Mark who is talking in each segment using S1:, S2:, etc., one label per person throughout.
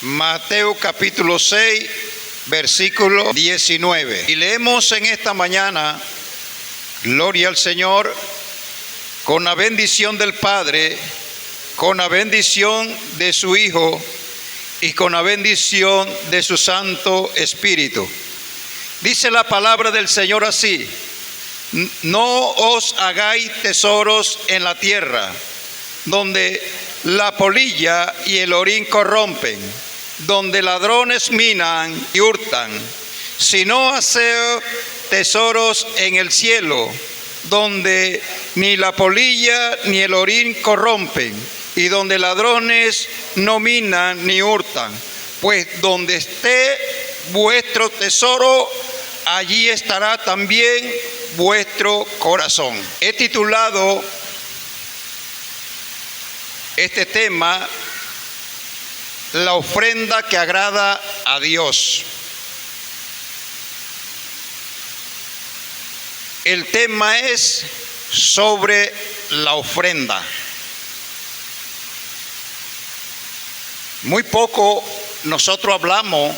S1: Mateo capítulo 6, versículo 19. Y leemos en esta mañana, gloria al Señor, con la bendición del Padre, con la bendición de su Hijo y con la bendición de su Santo Espíritu. Dice la palabra del Señor así: no os hagáis tesoros en la tierra, donde la polilla y el orín corrompen, donde ladrones minan y hurtan, sino haced tesoros en el cielo, donde ni la polilla ni el orín corrompen, y donde ladrones no minan ni hurtan. Pues donde esté vuestro tesoro, allí estará también vuestro corazón. He titulado este tema: la ofrenda que agrada a Dios. El tema es sobre la ofrenda. Muy poco nosotros hablamos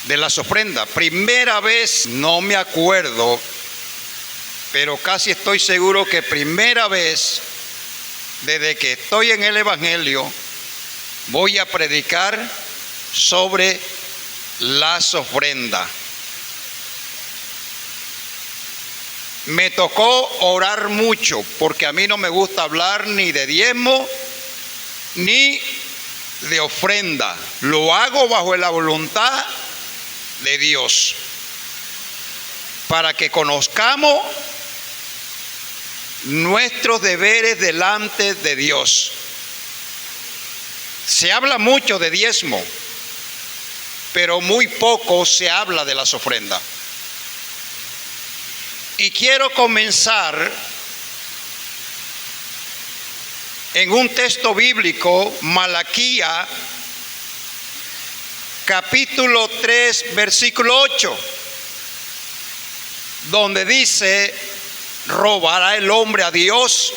S1: de las ofrendas. Primera vez, no me acuerdo, pero casi estoy seguro que primera vez desde que estoy en el Evangelio voy a predicar sobre las ofrendas. Me tocó orar mucho, porque a mí no me gusta hablar ni de diezmo ni de ofrenda. Lo hago bajo la voluntad de Dios, para que conozcamos nuestros deberes delante de Dios. Se habla mucho de diezmo, pero muy poco se habla de las ofrendas. Y quiero comenzar en un texto bíblico, Malaquías capítulo 3, versículo 8, donde dice: ¿robará el hombre a Dios?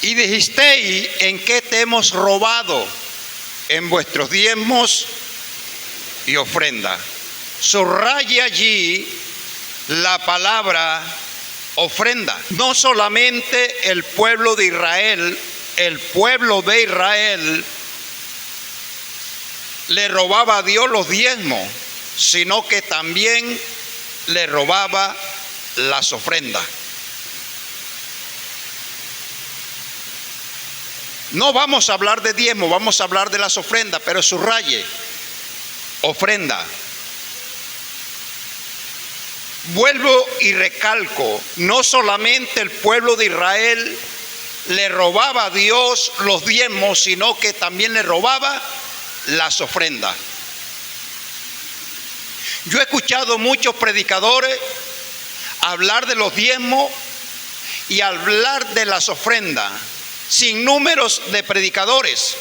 S1: Y dijisteis: ¿en qué te hemos robado? En vuestros diezmos y ofrenda. Subraye allí la palabra ofrenda. No solamente el pueblo de Israel le robaba a Dios los diezmos, sino que también le robaba las ofrendas. No vamos a hablar de diezmo, vamos a hablar de las ofrendas, pero subraye: ofrenda. Vuelvo y recalco, no solamente el pueblo de Israel le robaba a Dios los diezmos, sino que también le robaba las ofrendas. Yo he escuchado muchos predicadores hablar de los diezmos y hablar de las ofrendas, sin números de predicadores.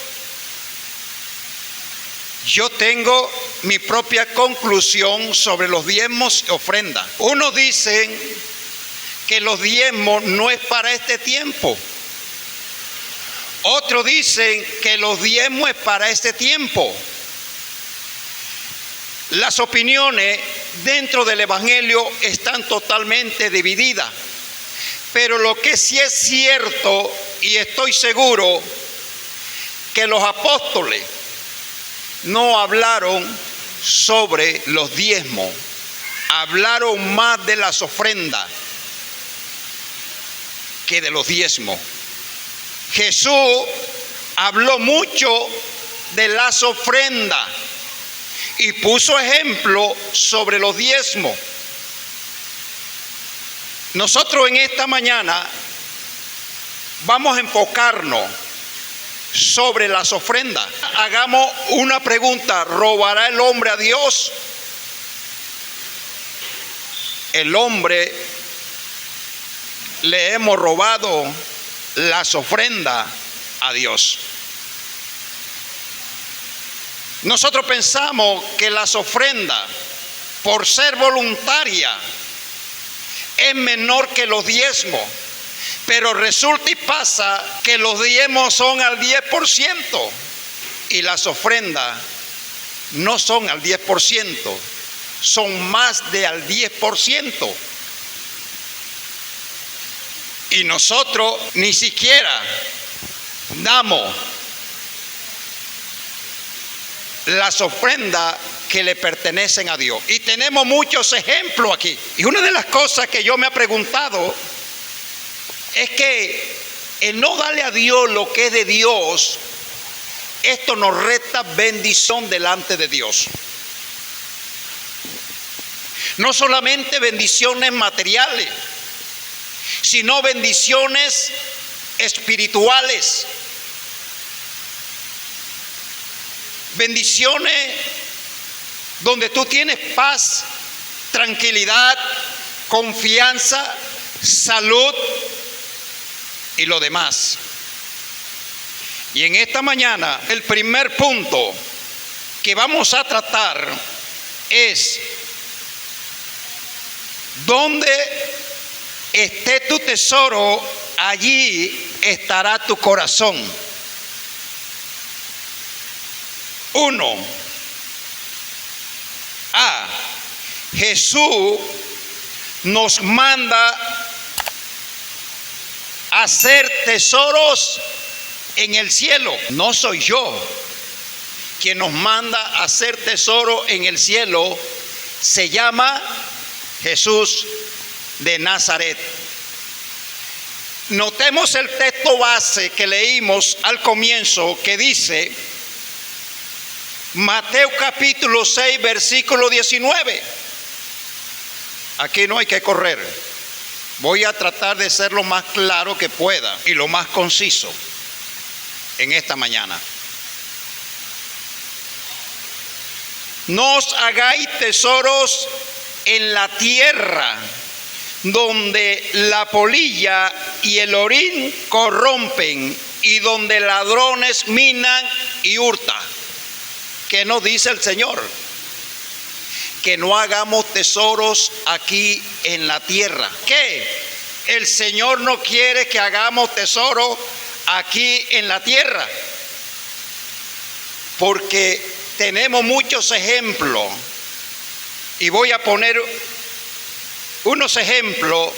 S1: Yo tengo mi propia conclusión sobre los diezmos y ofrendas. Unos dicen que los diezmos no es para este tiempo. Otros dicen que los diezmos es para este tiempo. Las opiniones dentro del Evangelio están totalmente divididas. Pero lo que sí es cierto, y estoy seguro, que los apóstoles no hablaron sobre los diezmos, hablaron más de las ofrendas que de los diezmos. Jesús habló mucho de las ofrendas y puso ejemplo sobre los diezmos. Nosotros en esta mañana vamos a enfocarnos sobre las ofrendas. Hagamos una pregunta: ¿robará el hombre a Dios? El hombre le hemos robado las ofrendas a Dios. Nosotros pensamos que las ofrendas, por ser voluntarias, es menor que los diezmos. Pero resulta y pasa que los diezmos son al 10% y las ofrendas no son al 10%, son más de al 10%. Y nosotros ni siquiera damos las ofrendas que le pertenecen a Dios. Y tenemos muchos ejemplos aquí. Y una de las cosas que yo me he preguntado es que el no darle a Dios lo que es de Dios, esto nos resta bendición delante de Dios. No solamente bendiciones materiales, sino bendiciones espirituales. Bendiciones donde tú tienes paz, tranquilidad, confianza, salud y lo demás. Y en esta mañana el primer punto que vamos a tratar es: donde esté tu tesoro, allí estará tu corazón. 1. Jesús nos manda a hacer tesoros en el cielo. No soy yo quien nos manda a hacer tesoro en el cielo. Se llama Jesús de Nazaret. Notemos el texto base que leímos al comienzo, que dice Mateo capítulo 6, versículo 19. Aquí no hay que correr. Voy a tratar de ser lo más claro que pueda y lo más conciso en esta mañana. No os hagáis tesoros en la tierra, donde la polilla y el orín corrompen, y donde ladrones minan y hurtan. ¿Qué nos dice el Señor? Que no hagamos tesoros aquí en la tierra. ¿Qué? El Señor no quiere que hagamos tesoros aquí en la tierra, porque tenemos muchos ejemplos, y voy a poner unos ejemplos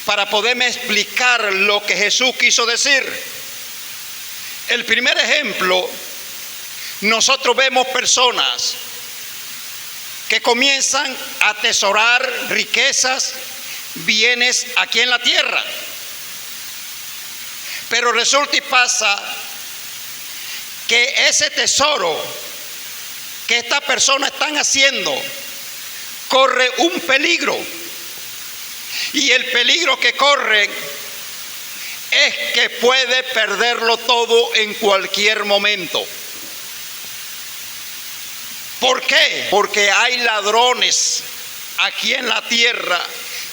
S1: para poderme explicar lo que Jesús quiso decir. El primer ejemplo: nosotros vemos personas que comienzan a atesorar riquezas, bienes aquí en la tierra, pero resulta y pasa que ese tesoro que estas personas están haciendo corre un peligro, y el peligro que corre es que puede perderlo todo en cualquier momento. ¿Por qué? Porque hay ladrones aquí en la tierra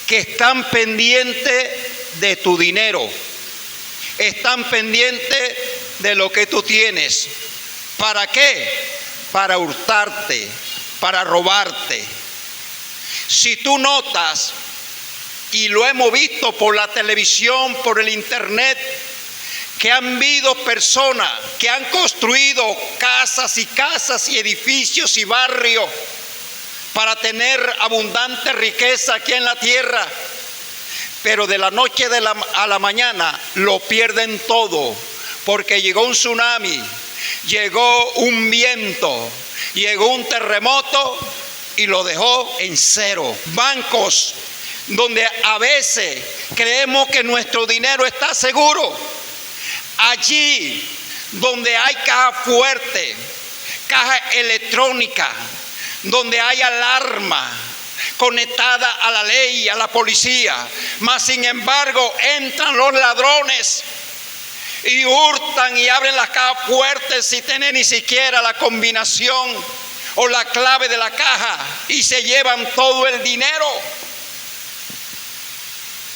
S1: que están pendientes de tu dinero, están pendientes de lo que tú tienes. ¿Para qué? Para hurtarte, para robarte. Si tú notas, y lo hemos visto por la televisión, por el internet, que han habido personas que han construido casas y casas y edificios y barrios para tener abundante riqueza aquí en la tierra, pero de la noche a la mañana lo pierden todo, porque llegó un tsunami, llegó un viento, llegó un terremoto y lo dejó en cero. Bancos donde a veces creemos que nuestro dinero está seguro, allí donde hay caja fuerte, caja electrónica, donde hay alarma conectada a la ley, a la policía, mas sin embargo entran los ladrones y hurtan y abren las cajas fuertes sin tener ni siquiera la combinación o la clave de la caja, y se llevan todo el dinero.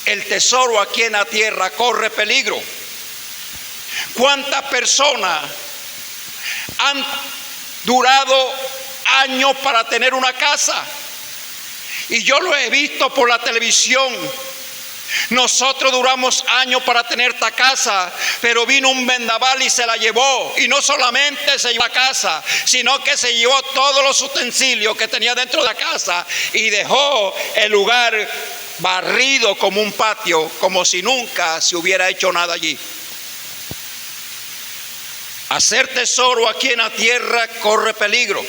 S1: El tesoro aquí en la tierra corre peligro. ¿Cuántas personas han durado años para tener una casa? Y yo lo he visto por la televisión, Nosotros duramos años para tener esta casa, pero vino un vendaval y se la llevó. Y no solamente se llevó la casa, sino que se llevó todos los utensilios que tenía dentro de la casa y dejó el lugar barrido como un patio, como si nunca se hubiera hecho nada allí. Hacer tesoro aquí en la tierra corre peligro.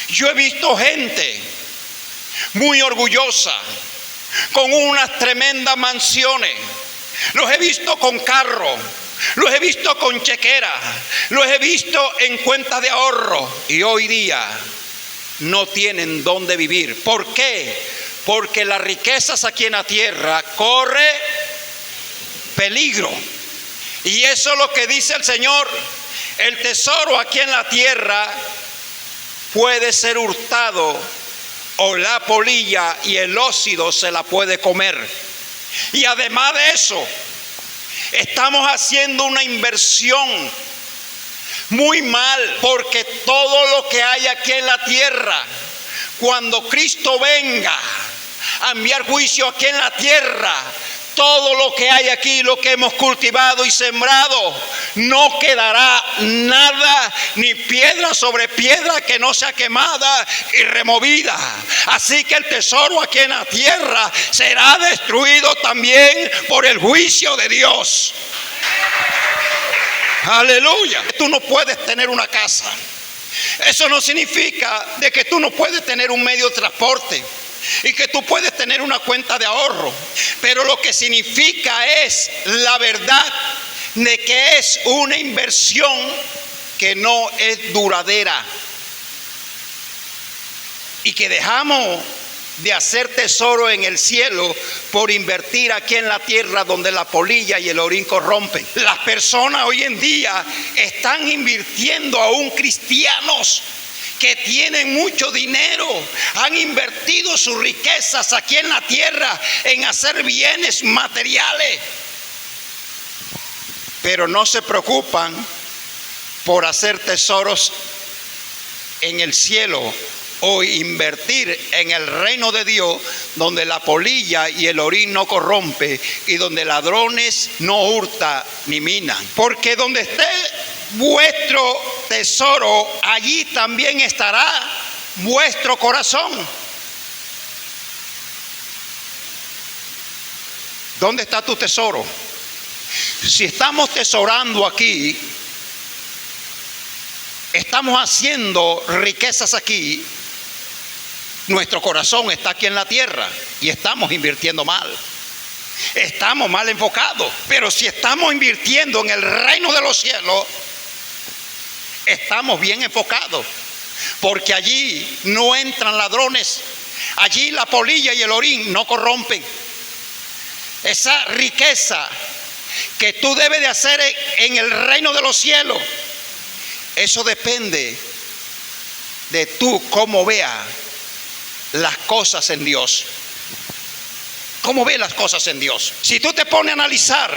S1: Yo he visto gente muy orgullosa, con unas tremendas mansiones. Los he visto con carro, los he visto con chequera, los he visto en cuentas de ahorro. Y hoy día no tienen dónde vivir. ¿Por qué? Porque las riquezas aquí en la tierra corre peligro. Y eso es lo que dice el Señor. El tesoro aquí en la tierra puede ser hurtado, o la polilla y el óxido se la puede comer. Y además de eso, estamos haciendo una inversión muy mal, porque todo lo que hay aquí en la tierra, cuando Cristo venga a enviar juicio aquí en la tierra, todo lo que hay aquí, lo que hemos cultivado y sembrado, no quedará nada, ni piedra sobre piedra que no sea quemada y removida. Así que el tesoro aquí en la tierra será destruido también por el juicio de Dios. Aleluya. Tú no puedes tener una casa. Eso no significa de que tú no puedes tener un medio de transporte y que tú puedes tener una cuenta de ahorro, pero lo que significa es la verdad de que es una inversión que no es duradera y que dejamos de hacer tesoro en el cielo por invertir aquí en la tierra donde la polilla y el orín corrompen. Las personas hoy en día están invirtiendo, aún cristianos que tienen mucho dinero, han invertido sus riquezas aquí en la tierra en hacer bienes materiales, pero no se preocupan por hacer tesoros en el cielo o invertir en el reino de Dios, donde la polilla y el orín no corrompe y donde ladrones no hurtan ni minan. Porque donde esté vuestro tesoro, allí también estará vuestro corazón. ¿Dónde está tu tesoro? Si estamos tesorando aquí, estamos haciendo riquezas aquí, nuestro corazón está aquí en la tierra y estamos invirtiendo mal. Estamos mal enfocados. Pero si estamos invirtiendo en el reino de los cielos, estamos bien enfocados, porque allí no entran ladrones, allí la polilla y el orín no corrompen. Esa riqueza que tú debes de hacer en el reino de los cielos, eso depende de tú cómo veas las cosas en Dios. ¿Cómo ves las cosas en Dios? Si tú te pones a analizar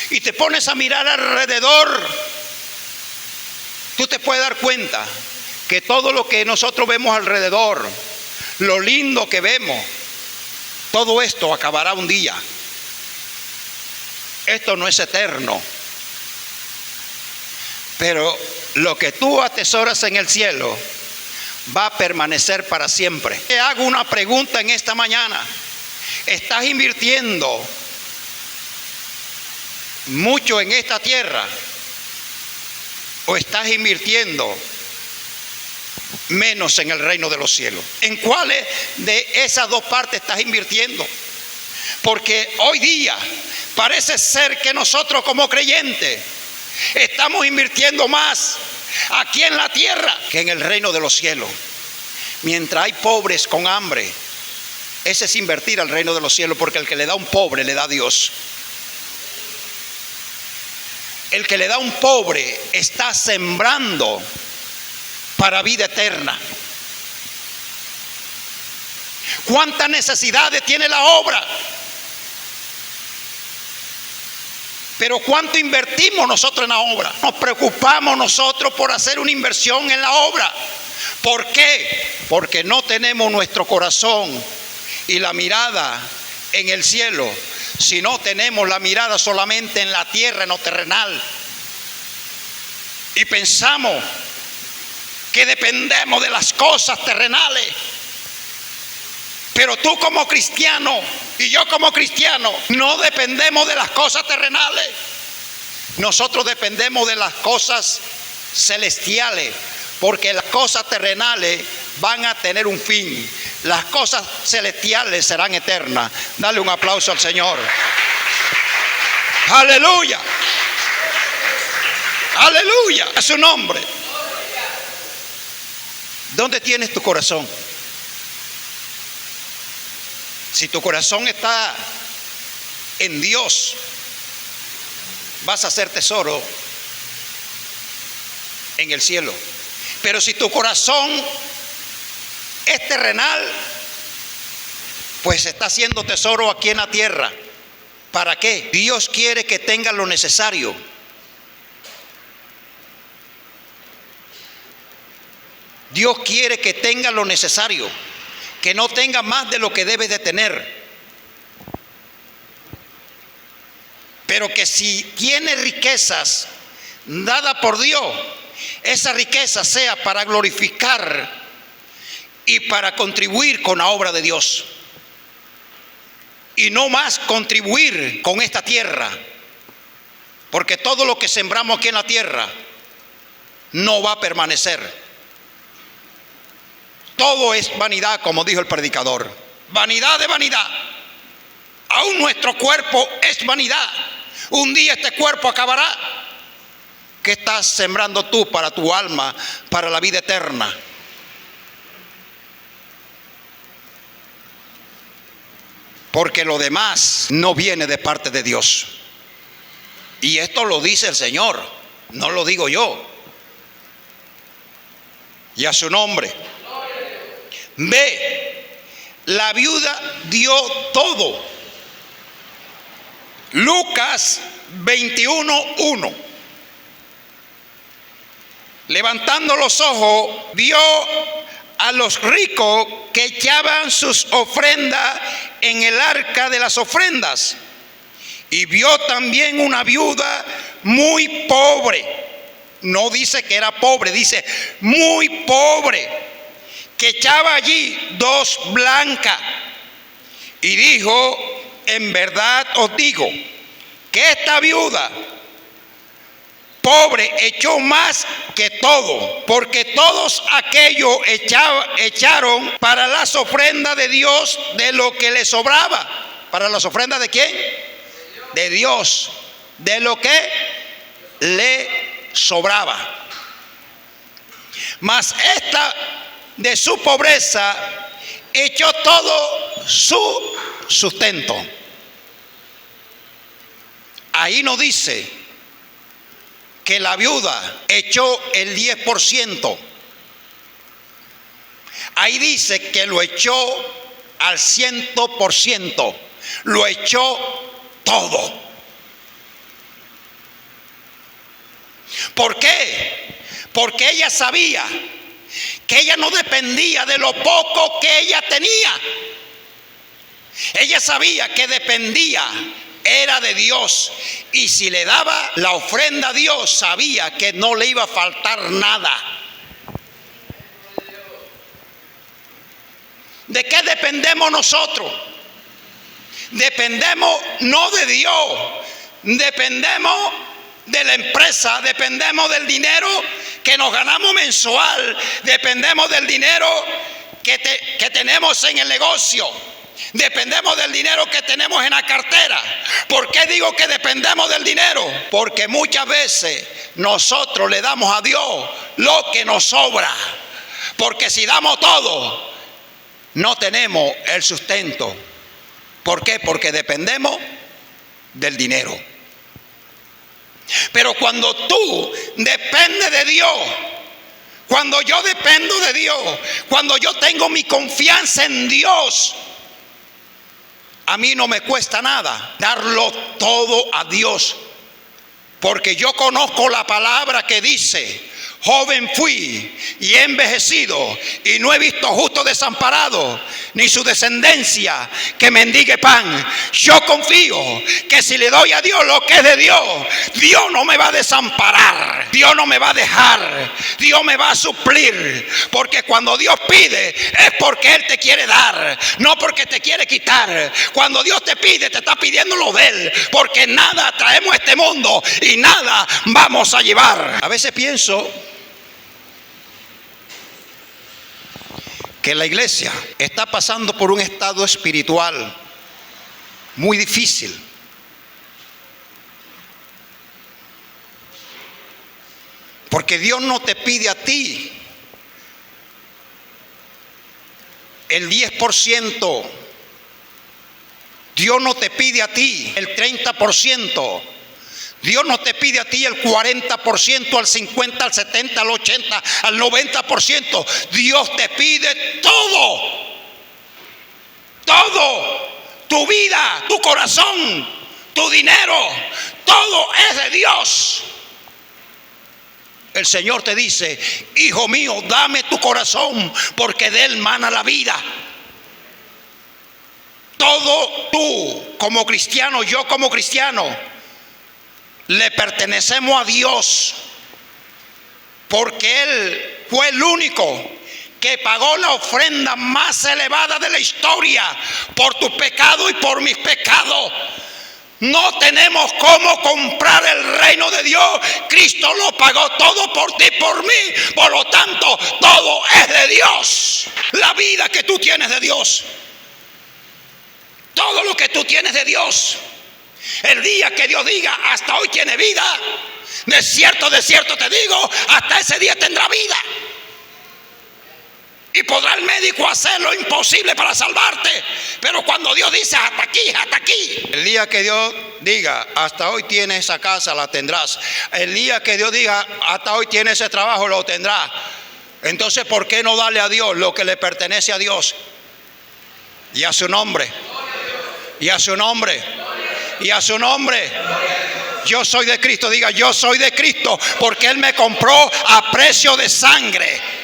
S1: y te pones a mirar alrededor, tú te puedes dar cuenta que todo lo que nosotros vemos alrededor, lo lindo que vemos, todo esto acabará un día. Esto no es eterno. Pero lo que tú atesoras en el cielo va a permanecer para siempre. Te hago una pregunta en esta mañana. ¿Estás invirtiendo mucho en esta tierra o estás invirtiendo menos en el reino de los cielos? ¿En cuáles de esas dos partes estás invirtiendo? Porque hoy día parece ser que nosotros como creyentes estamos invirtiendo más aquí en la tierra que en el reino de los cielos. Mientras hay pobres con hambre, ese es invertir al reino de los cielos, porque el que le da a un pobre le da a Dios. El que le da a un pobre está sembrando para vida eterna. ¿Cuántas necesidades tiene la obra? Pero ¿cuánto invertimos nosotros en la obra? Nos preocupamos nosotros por hacer una inversión en la obra. ¿Por qué? Porque no tenemos nuestro corazón y la mirada en el cielo si no tenemos la mirada solamente en la tierra, en lo terrenal? Y pensamos que dependemos de las cosas terrenales. Pero tú como cristiano y yo como cristiano no dependemos de las cosas terrenales. Nosotros dependemos de las cosas celestiales, porque las cosas terrenales van a tener un fin. Las cosas celestiales serán eternas. Dale un aplauso al Señor. Aleluya. Aleluya a su nombre. ¿Dónde tienes tu corazón? Si tu corazón está en Dios, vas a hacer tesoro en el cielo. Pero si tu corazón es terrenal, pues está haciendo tesoro aquí en la tierra. ¿Para qué? Dios quiere que tengas lo necesario. Dios quiere que tengas lo necesario, que no tengas más de lo que debes de tener. Pero que si tienes riquezas dadas por Dios, esa riqueza sea para glorificar y para contribuir con la obra de Dios. Y no más contribuir con esta tierra, porque todo lo que sembramos aquí en la tierra no va a permanecer. Todo es vanidad, como dijo el predicador. Vanidad de vanidad. Aún nuestro cuerpo es vanidad. Un día este cuerpo acabará. ¿Qué estás sembrando tú para tu alma, para la vida eterna? Porque lo demás no viene de parte de Dios. Y esto lo dice el Señor, no lo digo yo. Y a su nombre. Ve, la viuda dio todo. Lucas 21:1. Levantando los ojos, vio a los ricos que echaban sus ofrendas en el arca de las ofrendas. Y vio también una viuda muy pobre. No dice que era pobre, dice muy pobre, que echaba allí 2 blancas. Y dijo: en verdad os digo que esta viuda pobre echó más que todo, porque todos aquellos echaron para las ofrendas de Dios de lo que le sobraba. ¿Para las ofrendas de quién? De Dios, de lo que le sobraba. Mas esta de su pobreza echó todo su sustento. Ahí no dice que la viuda echó el 10%. Ahí dice que lo echó al 100%. Lo echó todo. ¿Por qué? Porque ella sabía que ella no dependía de lo poco que ella tenía. Ella sabía que dependía era de Dios, y si le daba la ofrenda a Dios, sabía que no le iba a faltar nada. ¿De qué dependemos nosotros? Dependemos no de Dios, dependemos de la empresa, dependemos del dinero que nos ganamos mensual, dependemos del dinero que tenemos en el negocio, dependemos del dinero que tenemos en la cartera. ¿Por qué digo que dependemos del dinero? Porque muchas veces nosotros le damos a Dios lo que nos sobra, porque si damos todo, no tenemos el sustento. ¿Por qué? Porque dependemos del dinero. Pero cuando tú dependes de Dios, cuando yo dependo de Dios, cuando yo tengo mi confianza en Dios, a mí no me cuesta nada darlo todo a Dios, porque yo conozco la palabra que dice: Joven fui y he envejecido, y no he visto justo desamparado, ni su descendencia que mendigue pan. Yo confío que si le doy a Dios lo que es de Dios, Dios no me va a desamparar, Dios no me va a dejar, Dios me va a suplir. Porque cuando Dios pide es porque Él te quiere dar, no porque te quiere quitar. Cuando Dios te pide, te está pidiendo lo de Él, porque nada traemos a este mundo y nada vamos a llevar. A veces pienso que la iglesia está pasando por un estado espiritual muy difícil. Porque Dios no te pide a ti el 10%. Dios no te pide a ti el 30%. Dios no te pide a ti el 40%, al 50%, al 70%, al 80%, al 90%. Dios te pide todo. Todo. Tu vida, tu corazón, tu dinero, todo es de Dios. El Señor te dice: hijo mío, dame tu corazón, porque de él mana la vida. Todo tú como cristiano, yo como cristiano, le pertenecemos a Dios, porque Él fue el único que pagó la ofrenda más elevada de la historia por tu pecado y por mis pecados. No tenemos cómo comprar el reino de Dios. Cristo lo pagó todo por ti y por mí. Por lo tanto, todo es de Dios. La vida que tú tienes de Dios, todo lo que tú tienes de Dios. El día que Dios diga: hasta hoy tiene vida, de cierto te digo, hasta ese día tendrá vida. Y podrá el médico hacer lo imposible para salvarte, pero cuando Dios dice: hasta aquí, hasta aquí. El día que Dios diga: hasta hoy tienes esa casa, la tendrás. El día que Dios diga: hasta hoy tienes ese trabajo, lo tendrás. Entonces, ¿por qué no darle a Dios lo que le pertenece a Dios? Y a su nombre. Y a su nombre. Y a su nombre. Yo soy de Cristo. Diga: yo soy de Cristo, porque Él me compró a precio de sangre.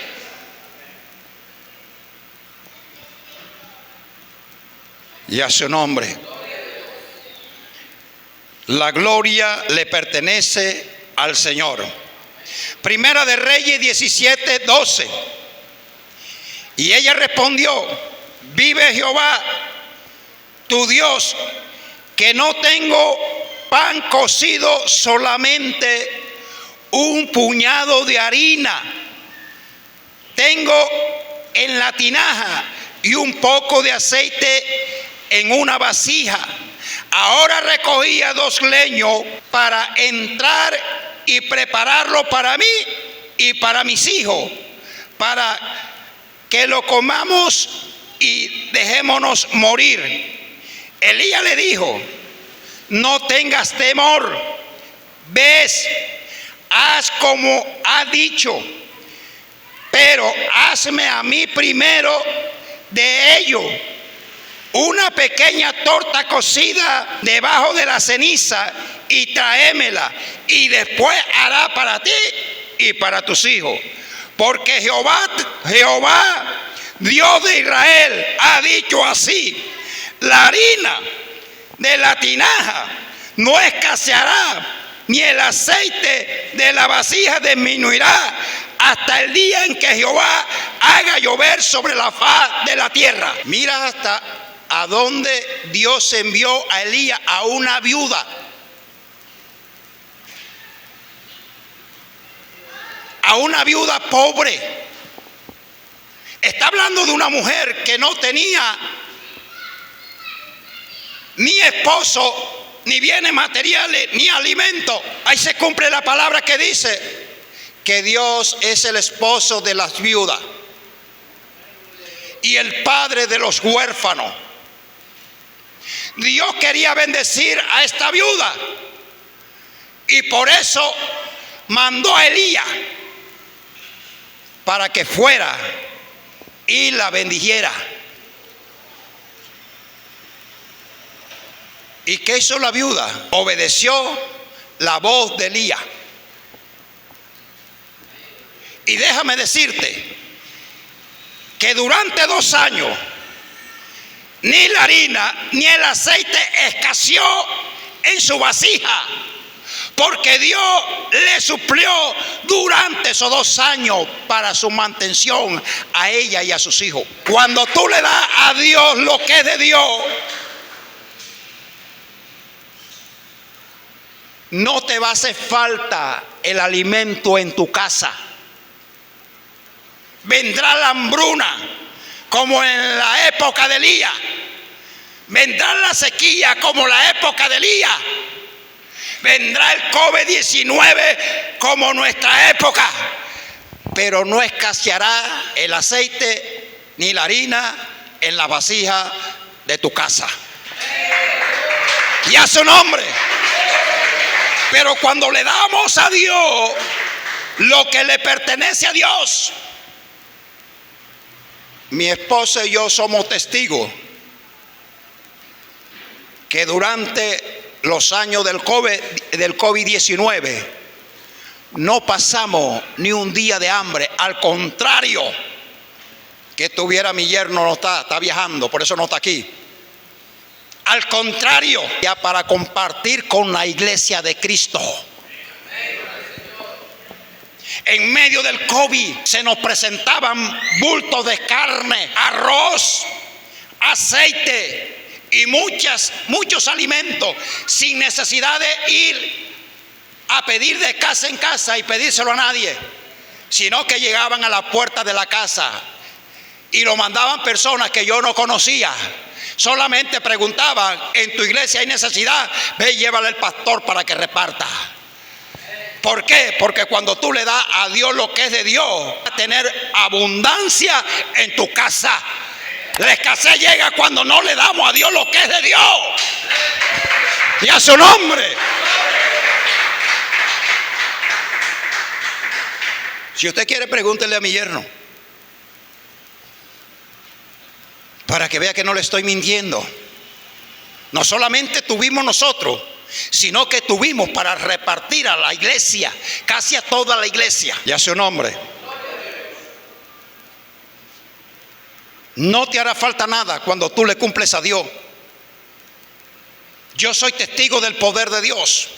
S1: Y a su nombre. La gloria le pertenece al Señor. Primera de Reyes 17:12. Y ella respondió: vive Jehová tu Dios, que no tengo pan cocido, solamente un puñado de harina tengo en la tinaja y un poco de aceite en una vasija. Ahora recogía 2 leños para entrar y prepararlo para mí y para mis hijos, para que lo comamos y dejémonos morir. Elías le dijo: no tengas temor, ves, haz como ha dicho, pero hazme a mí primero de ello una pequeña torta cocida debajo de la ceniza y tráemela, y después hará para ti y para tus hijos. Porque Jehová, Dios de Israel, ha dicho así: la harina de la tinaja no escaseará, ni el aceite de la vasija disminuirá, hasta el día en que Jehová haga llover sobre la faz de la tierra. Mira hasta a dónde Dios envió a Elías, a una viuda. A una viuda pobre. Está hablando de una mujer que no tenía ni esposo, ni bienes materiales, ni alimento. Ahí se cumple la palabra que dice que Dios es el esposo de las viudas y el padre de los huérfanos. Dios quería bendecir a esta viuda, y por eso mandó a Elías para que fuera y la bendijera. ¿Y qué hizo la viuda? Obedeció la voz de Elías. Y déjame decirte que durante 2 años ni la harina ni el aceite escaseó en su vasija, porque Dios le suplió durante esos 2 años para su mantención a ella y a sus hijos. Cuando tú le das a Dios lo que es de Dios, no te va a hacer falta el alimento en tu casa. Vendrá la hambruna como en la época de Elías. Vendrá la sequía como la época de Elías. Vendrá el COVID-19 como nuestra época. Pero no escaseará el aceite ni la harina en la vasija de tu casa. Y a su nombre. Pero cuando le damos a Dios lo que le pertenece a Dios, mi esposa y yo somos testigos que durante los años del COVID-19 no pasamos ni un día de hambre. Al contrario, que estuviera mi yerno, no está viajando, por eso no está aquí. Al contrario, ya para compartir con la iglesia de Cristo. En medio del COVID se nos presentaban bultos de carne, arroz, aceite y muchos alimentos, sin necesidad de ir a pedir de casa en casa y pedírselo a nadie, sino que llegaban a la puerta de la casa y lo mandaban personas que yo no conocía. Solamente preguntaban: en tu iglesia hay necesidad, ve y llévale al pastor para que reparta. ¿Por qué? Porque cuando tú le das a Dios lo que es de Dios, vas a tener abundancia en tu casa. La escasez llega cuando no le damos a Dios lo que es de Dios. Y a su nombre. Si usted quiere, pregúntele a mi yerno, para que vea que no le estoy mintiendo. No solamente tuvimos nosotros, sino que tuvimos para repartir a la iglesia, casi a toda la iglesia. Y a su nombre. No te hará falta nada cuando tú le cumples a Dios. Yo soy testigo del poder de Dios.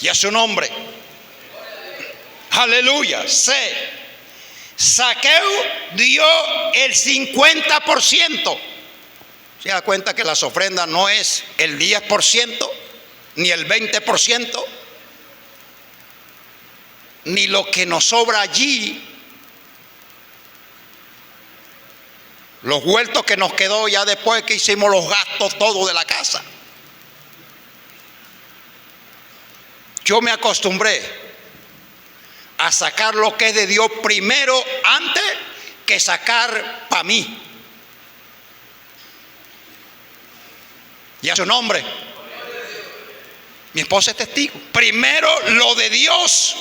S1: Y a su nombre. Aleluya. Zaqueo dio el 50%. Se da cuenta que las ofrendas no es el 10%, ni el 20%, ni lo que nos sobra allí, los vueltos que nos quedó ya después que hicimos los gastos todos de la casa. Yo me acostumbré a sacar lo que es de Dios primero, antes que sacar para mí. Y a su nombre. Mi esposa es testigo. Primero lo de Dios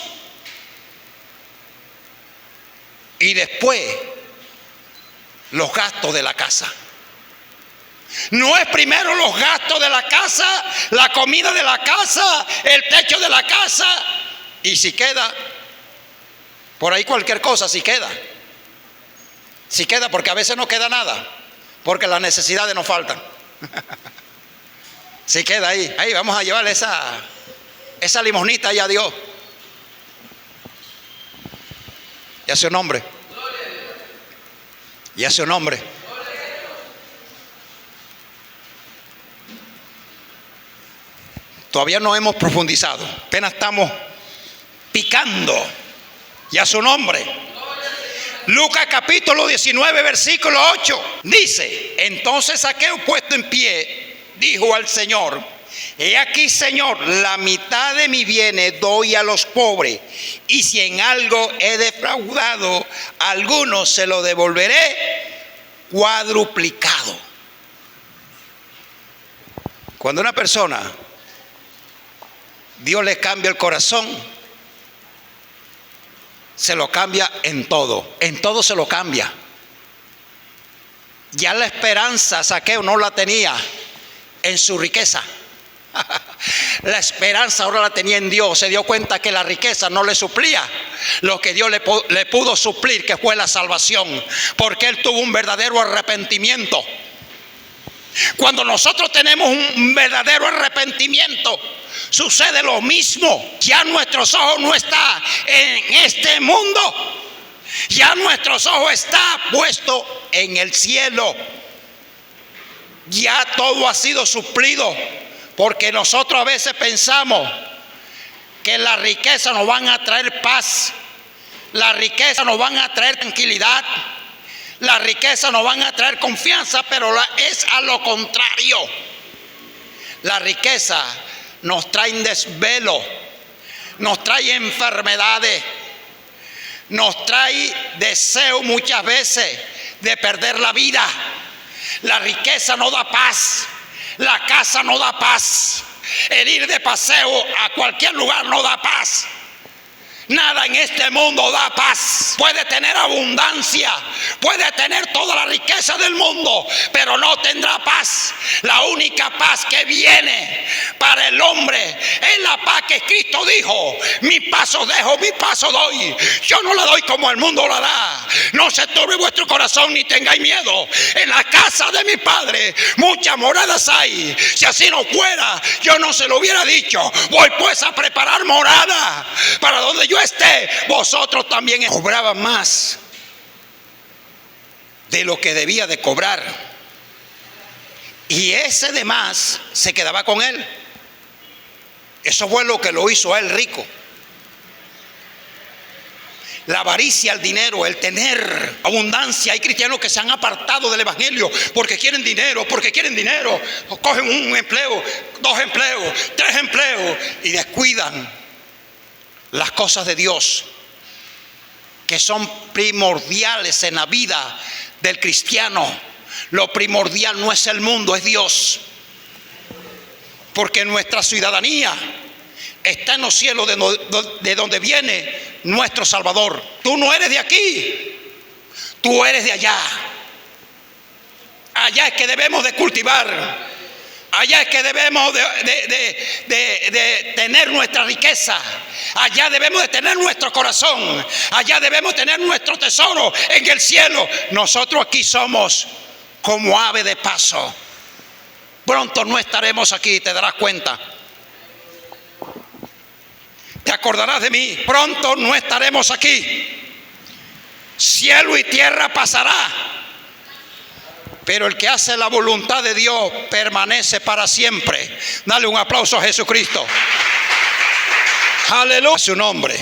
S1: y después los gastos de la casa. No es primero los gastos de la casa, la comida de la casa, el techo de la casa, y si queda por ahí cualquier cosa, si queda, porque a veces no queda nada, porque las necesidades nos faltan. Si queda ahí vamos a llevarle esa limosnita allá a Dios. Y a su nombre. Y a su nombre. Todavía no hemos profundizado, apenas estamos picando. Y a su nombre. Lucas capítulo 19 versículo 8 dice: entonces Zaqueo, puesto en pie, dijo al Señor: he aquí, Señor, la mitad de mi bienes doy a los pobres, y si en algo he defraudado a alguno, se lo devolveré cuadruplicado. Cuando una persona, Dios le cambia el corazón, se lo cambia en todo se lo cambia. Ya la esperanza Zaqueo no la tenía en su riqueza.
S2: La esperanza ahora la tenía en Dios. Se dio cuenta que la riqueza no le suplía lo que Dios le pudo suplir, que fue la salvación, porque él tuvo un verdadero arrepentimiento. Cuando nosotros tenemos un verdadero arrepentimiento, sucede lo mismo. Ya nuestros ojos no están en este mundo, ya nuestros ojos están puestos en el cielo. Ya todo ha sido suplido, porque nosotros a veces pensamos que la riqueza nos van a traer paz, la riqueza nos van a traer tranquilidad, la riqueza nos van a traer confianza, pero es a lo contrario. La riqueza nos trae desvelo, nos trae enfermedades, nos trae deseo muchas veces de perder la vida. La riqueza no da paz, la casa no da paz, el ir de paseo a cualquier lugar no da paz. Nada en este mundo da paz. Puede tener abundancia, puede tener toda la riqueza del mundo, pero no tendrá paz. La única paz que viene para el hombre es la paz que Cristo dijo: mi paso dejo, mi paso doy. Yo no la doy como el mundo la da. No se turbe vuestro corazón ni tengáis miedo. En la casa de mi Padre muchas moradas hay. Si así no fuera, yo no se lo hubiera dicho. Voy pues a preparar morada para donde yo esté, vosotros también. Cobraba más de lo que debía de cobrar, y ese de más se quedaba con él. Eso fue lo que lo hizo a él rico. La avaricia, el dinero, el tener abundancia. Hay cristianos que se han apartado del evangelio porque quieren dinero, cogen un empleo, 2 empleos, 3 empleos y descuidan las cosas de Dios, que son primordiales en la vida del cristiano. Lo primordial no es el mundo, es Dios, porque nuestra ciudadanía está en los cielos, de donde viene nuestro Salvador. Tú no eres de aquí, tú eres de allá. Allá es que debemos de cultivar, allá es que debemos de tener nuestra riqueza, allá debemos de tener nuestro corazón, allá debemos tener nuestro tesoro en el cielo. Nosotros aquí somos como ave de paso. Pronto no estaremos aquí, te darás cuenta. Te acordarás de mí. Pronto no estaremos aquí. Cielo y tierra pasará, pero el que hace la voluntad de Dios permanece para siempre. Dale un aplauso a Jesucristo. Aleluya. Su nombre.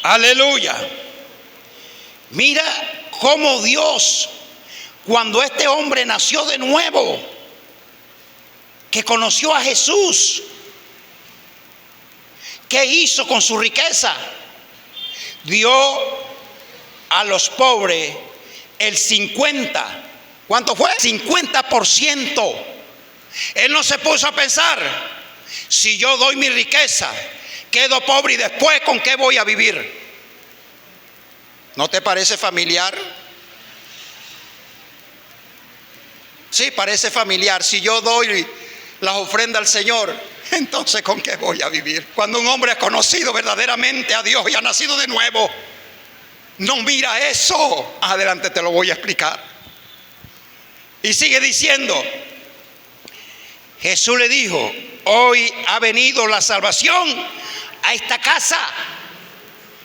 S2: Aleluya. Mira cómo Dios, cuando este hombre nació de nuevo, que conoció a Jesús, ¿qué hizo con su riqueza? Dio a los pobres el 50. ¿Cuánto fue? 50%. Él no se puso a pensar: si yo doy mi riqueza, quedo pobre y después ¿con qué voy a vivir? ¿No te parece familiar? Sí, parece familiar. Si yo doy las ofrendas al Señor, entonces ¿con qué voy a vivir? Cuando un hombre ha conocido verdaderamente a Dios y ha nacido de nuevo, no mira eso. Adelante te lo voy a explicar. Y sigue diciendo: Jesús le dijo: hoy ha venido la salvación a esta casa.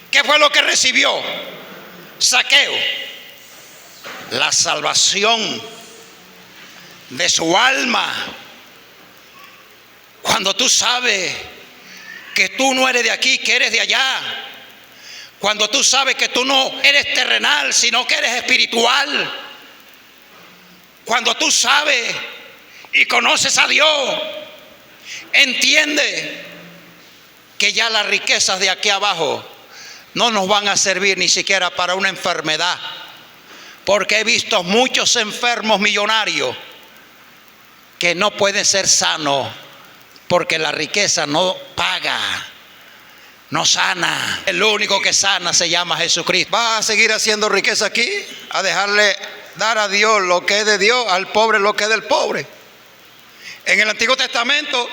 S2: ¿Qué fue lo que recibió Zaqueo? La salvación de su alma. Cuando tú sabes que tú no eres de aquí, que eres de allá. Cuando tú sabes que tú no eres terrenal, sino que eres espiritual. Cuando tú sabes y conoces a Dios, entiende que ya las riquezas de aquí abajo no nos van a servir ni siquiera para una enfermedad. Porque he visto muchos enfermos millonarios que no pueden ser sanos, porque la riqueza no paga, no sana. El único que sana se llama Jesucristo. ¿Vas a seguir haciendo riqueza aquí? ¿A dejarle dar a Dios lo que es de Dios, al pobre lo que es del pobre?
S1: En el Antiguo Testamento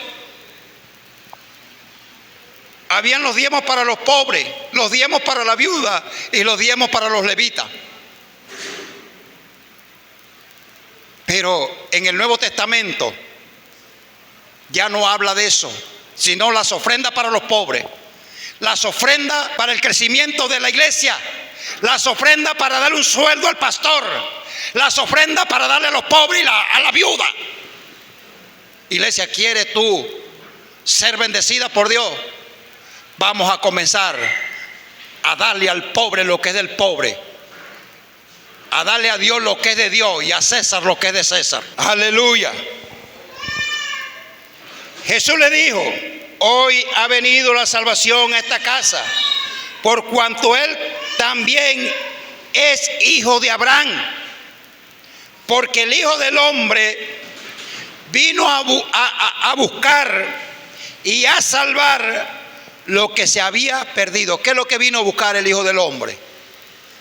S1: habían los diezmos para los pobres, los diezmos para la viuda y los diezmos para los levitas. Pero en el Nuevo Testamento ya no habla de eso, sino las ofrendas para los pobres, las ofrendas para el crecimiento de la iglesia, las ofrendas para darle un sueldo al pastor, las ofrendas para darle a los pobres y a la viuda. Iglesia, ¿quieres tú ser bendecida por Dios? Vamos a comenzar a darle al pobre lo que es del pobre, a darle a Dios lo que es de Dios y a César lo que es de César. Aleluya. Jesús le dijo: hoy ha venido la salvación a esta casa, por cuanto él también es hijo de Abraham, porque el Hijo del Hombre vino a buscar y a salvar lo que se había perdido. ¿Qué es lo que vino a buscar el Hijo del Hombre?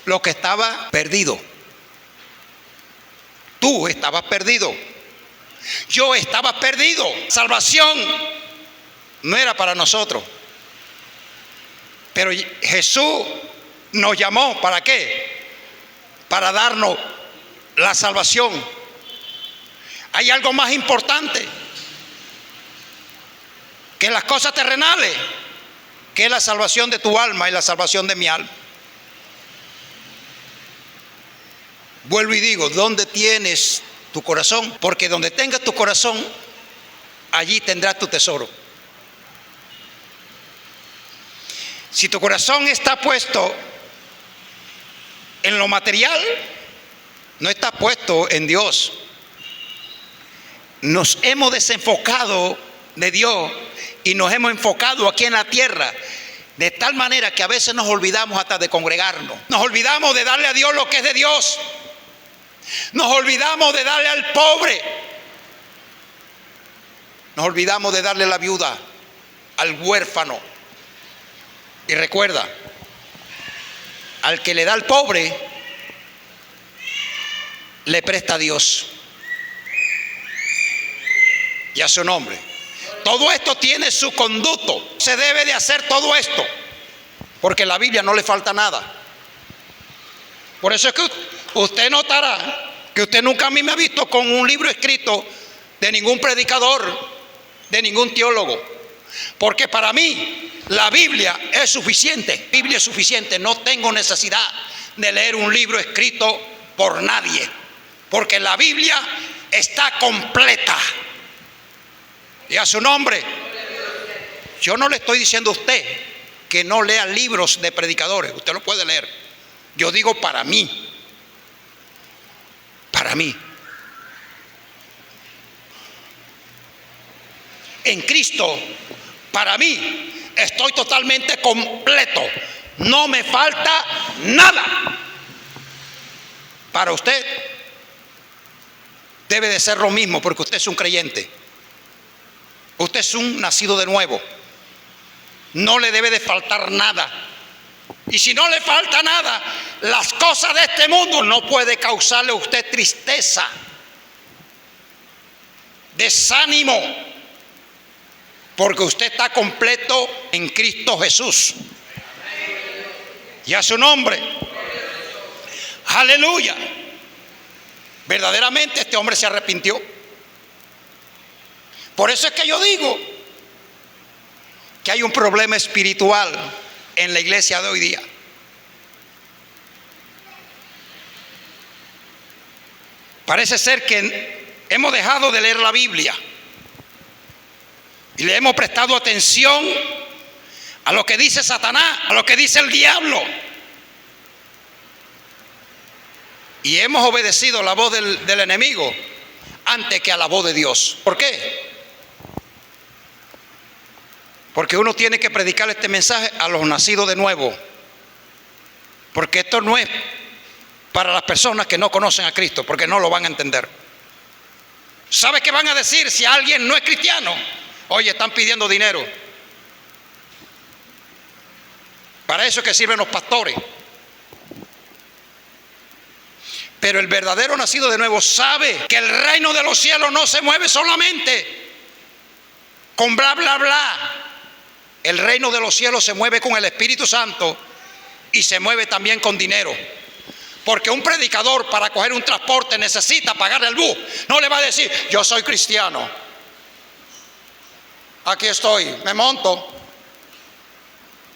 S1: Lo que estaba perdido. Tú estabas perdido. Yo estaba perdido. Salvación no era para nosotros. Pero Jesús nos llamó, ¿para qué? Para darnos la salvación. Hay algo más importante que las cosas terrenales, que es la salvación de tu alma y la salvación de mi alma. Vuelvo y digo, ¿dónde tienes tu corazón? Porque donde tengas tu corazón, allí tendrás tu tesoro. Si tu corazón está puesto en lo material, no está puesto en Dios. Nos hemos desenfocado de Dios y nos hemos enfocado aquí en la tierra, de tal manera que a veces nos olvidamos hasta de congregarnos. Nos olvidamos de darle a Dios lo que es de Dios. Nos olvidamos de darle al pobre. Nos olvidamos de darle a la viuda, al huérfano. Y recuerda, al que le da al pobre, le presta a Dios y a su nombre. Todo esto tiene su conducto. Se debe de hacer todo esto, porque en la Biblia no le falta nada. Por eso es que usted notará que usted nunca a mí me ha visto con un libro escrito de ningún predicador, de ningún teólogo. Porque para mí la Biblia es suficiente. La Biblia es suficiente. No tengo necesidad de leer un libro escrito por nadie, porque la Biblia está completa. Y a su nombre. Yo no le estoy diciendo a usted que no lea libros de predicadores. Usted lo puede leer. Yo digo para mí. Para mí. En Cristo, para mí, estoy totalmente completo. No me falta nada. Para usted debe de ser lo mismo, porque usted es un creyente. Usted es un nacido de nuevo. No le debe de faltar nada. Y si no le falta nada, las cosas de este mundo no puede causarle a usted tristeza, desánimo, porque usted está completo en Cristo Jesús. Y a su nombre. Aleluya. Verdaderamente este hombre se arrepintió. Por eso es que yo digo que hay un problema espiritual en la iglesia de hoy día. Parece ser que hemos dejado de leer la Biblia y le hemos prestado atención a lo que dice Satanás, a lo que dice el diablo, y hemos obedecido la voz del enemigo antes que a la voz de Dios. ¿Por qué? Porque uno tiene que predicar este mensaje a los nacidos de nuevo, porque esto no es para las personas que no conocen a Cristo, porque no lo van a entender. ¿Sabe qué van a decir si alguien no es cristiano? Oye, están pidiendo dinero. Para eso es que sirven los pastores. Pero el verdadero nacido de nuevo sabe que el reino de los cielos no se mueve solamente
S2: con bla, bla, bla. El reino de los cielos se mueve con el Espíritu Santo y se mueve también con dinero. Porque un predicador para coger un transporte necesita pagar el bus. No le va a decir, yo soy cristiano, aquí estoy, me monto.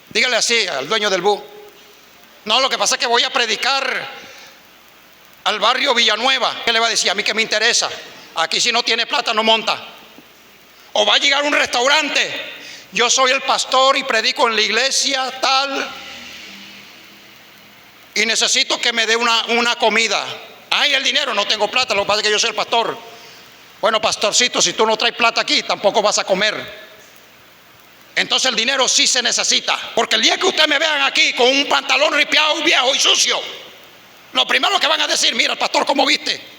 S2: Dígale así al dueño del bus. No, lo que pasa es que voy a predicar al barrio Villanueva. ¿Qué le va a decir? A mí que me interesa. Aquí si no tiene plata no monta. O va a llegar a un restaurante. Yo soy el pastor y predico en la iglesia tal y necesito que me dé una comida. Ay, el dinero, no tengo plata, lo que pasa es que yo soy el pastor. Bueno, pastorcito, si tú no traes plata aquí, tampoco vas a comer. Entonces el dinero sí se necesita. Porque el día que ustedes me vean aquí con un pantalón ripiado, viejo y sucio, lo primero que van a decir, mira el pastor cómo viste.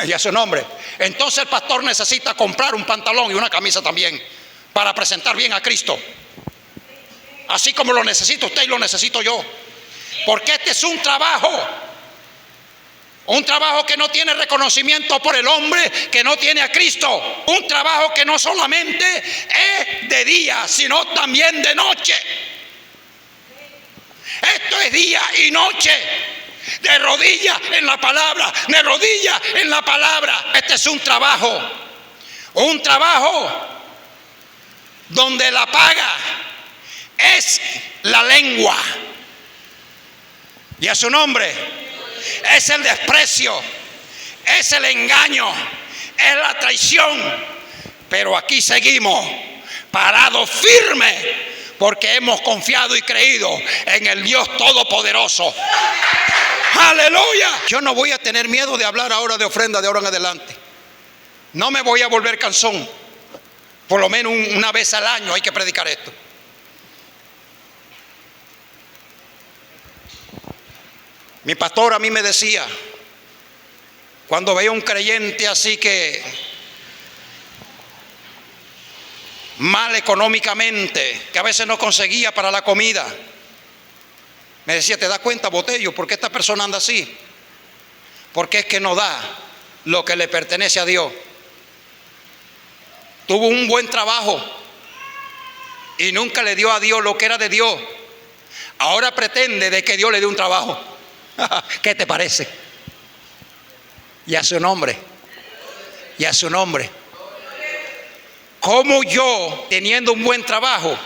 S2: Y a su nombre. Entonces el pastor necesita comprar un pantalón y una camisa también para presentar bien a Cristo. Así como lo necesita usted y lo necesito yo. Porque este es un trabajo que no tiene reconocimiento por el hombre, que no tiene a Cristo. Un trabajo que no solamente es de día, sino también de noche. Esto es día y noche. De rodillas en la palabra, de rodillas en la palabra. Este es un trabajo donde la paga es la lengua. Y a su nombre, es el desprecio, es el engaño, es la traición. Pero aquí seguimos parados firmes porque hemos confiado y creído en el Dios Todopoderoso. ¡Aleluya! Yo no voy a tener miedo de hablar ahora de ofrenda de ahora en adelante. No me voy a volver cansón. Por lo menos una vez al año hay que predicar esto. Mi pastor a mí me decía, cuando veía un creyente así que mal económicamente, que a veces no conseguía para la comida, me decía, ¿te das cuenta, Botello, por qué esta persona anda así? Porque es que no da lo que le pertenece a Dios. Tuvo un buen trabajo y nunca le dio a Dios lo que era de Dios. Ahora pretende de que Dios le dé un trabajo. ¿Qué te parece? Y a su nombre. Y a su nombre. ¿Cómo yo, teniendo un buen trabajo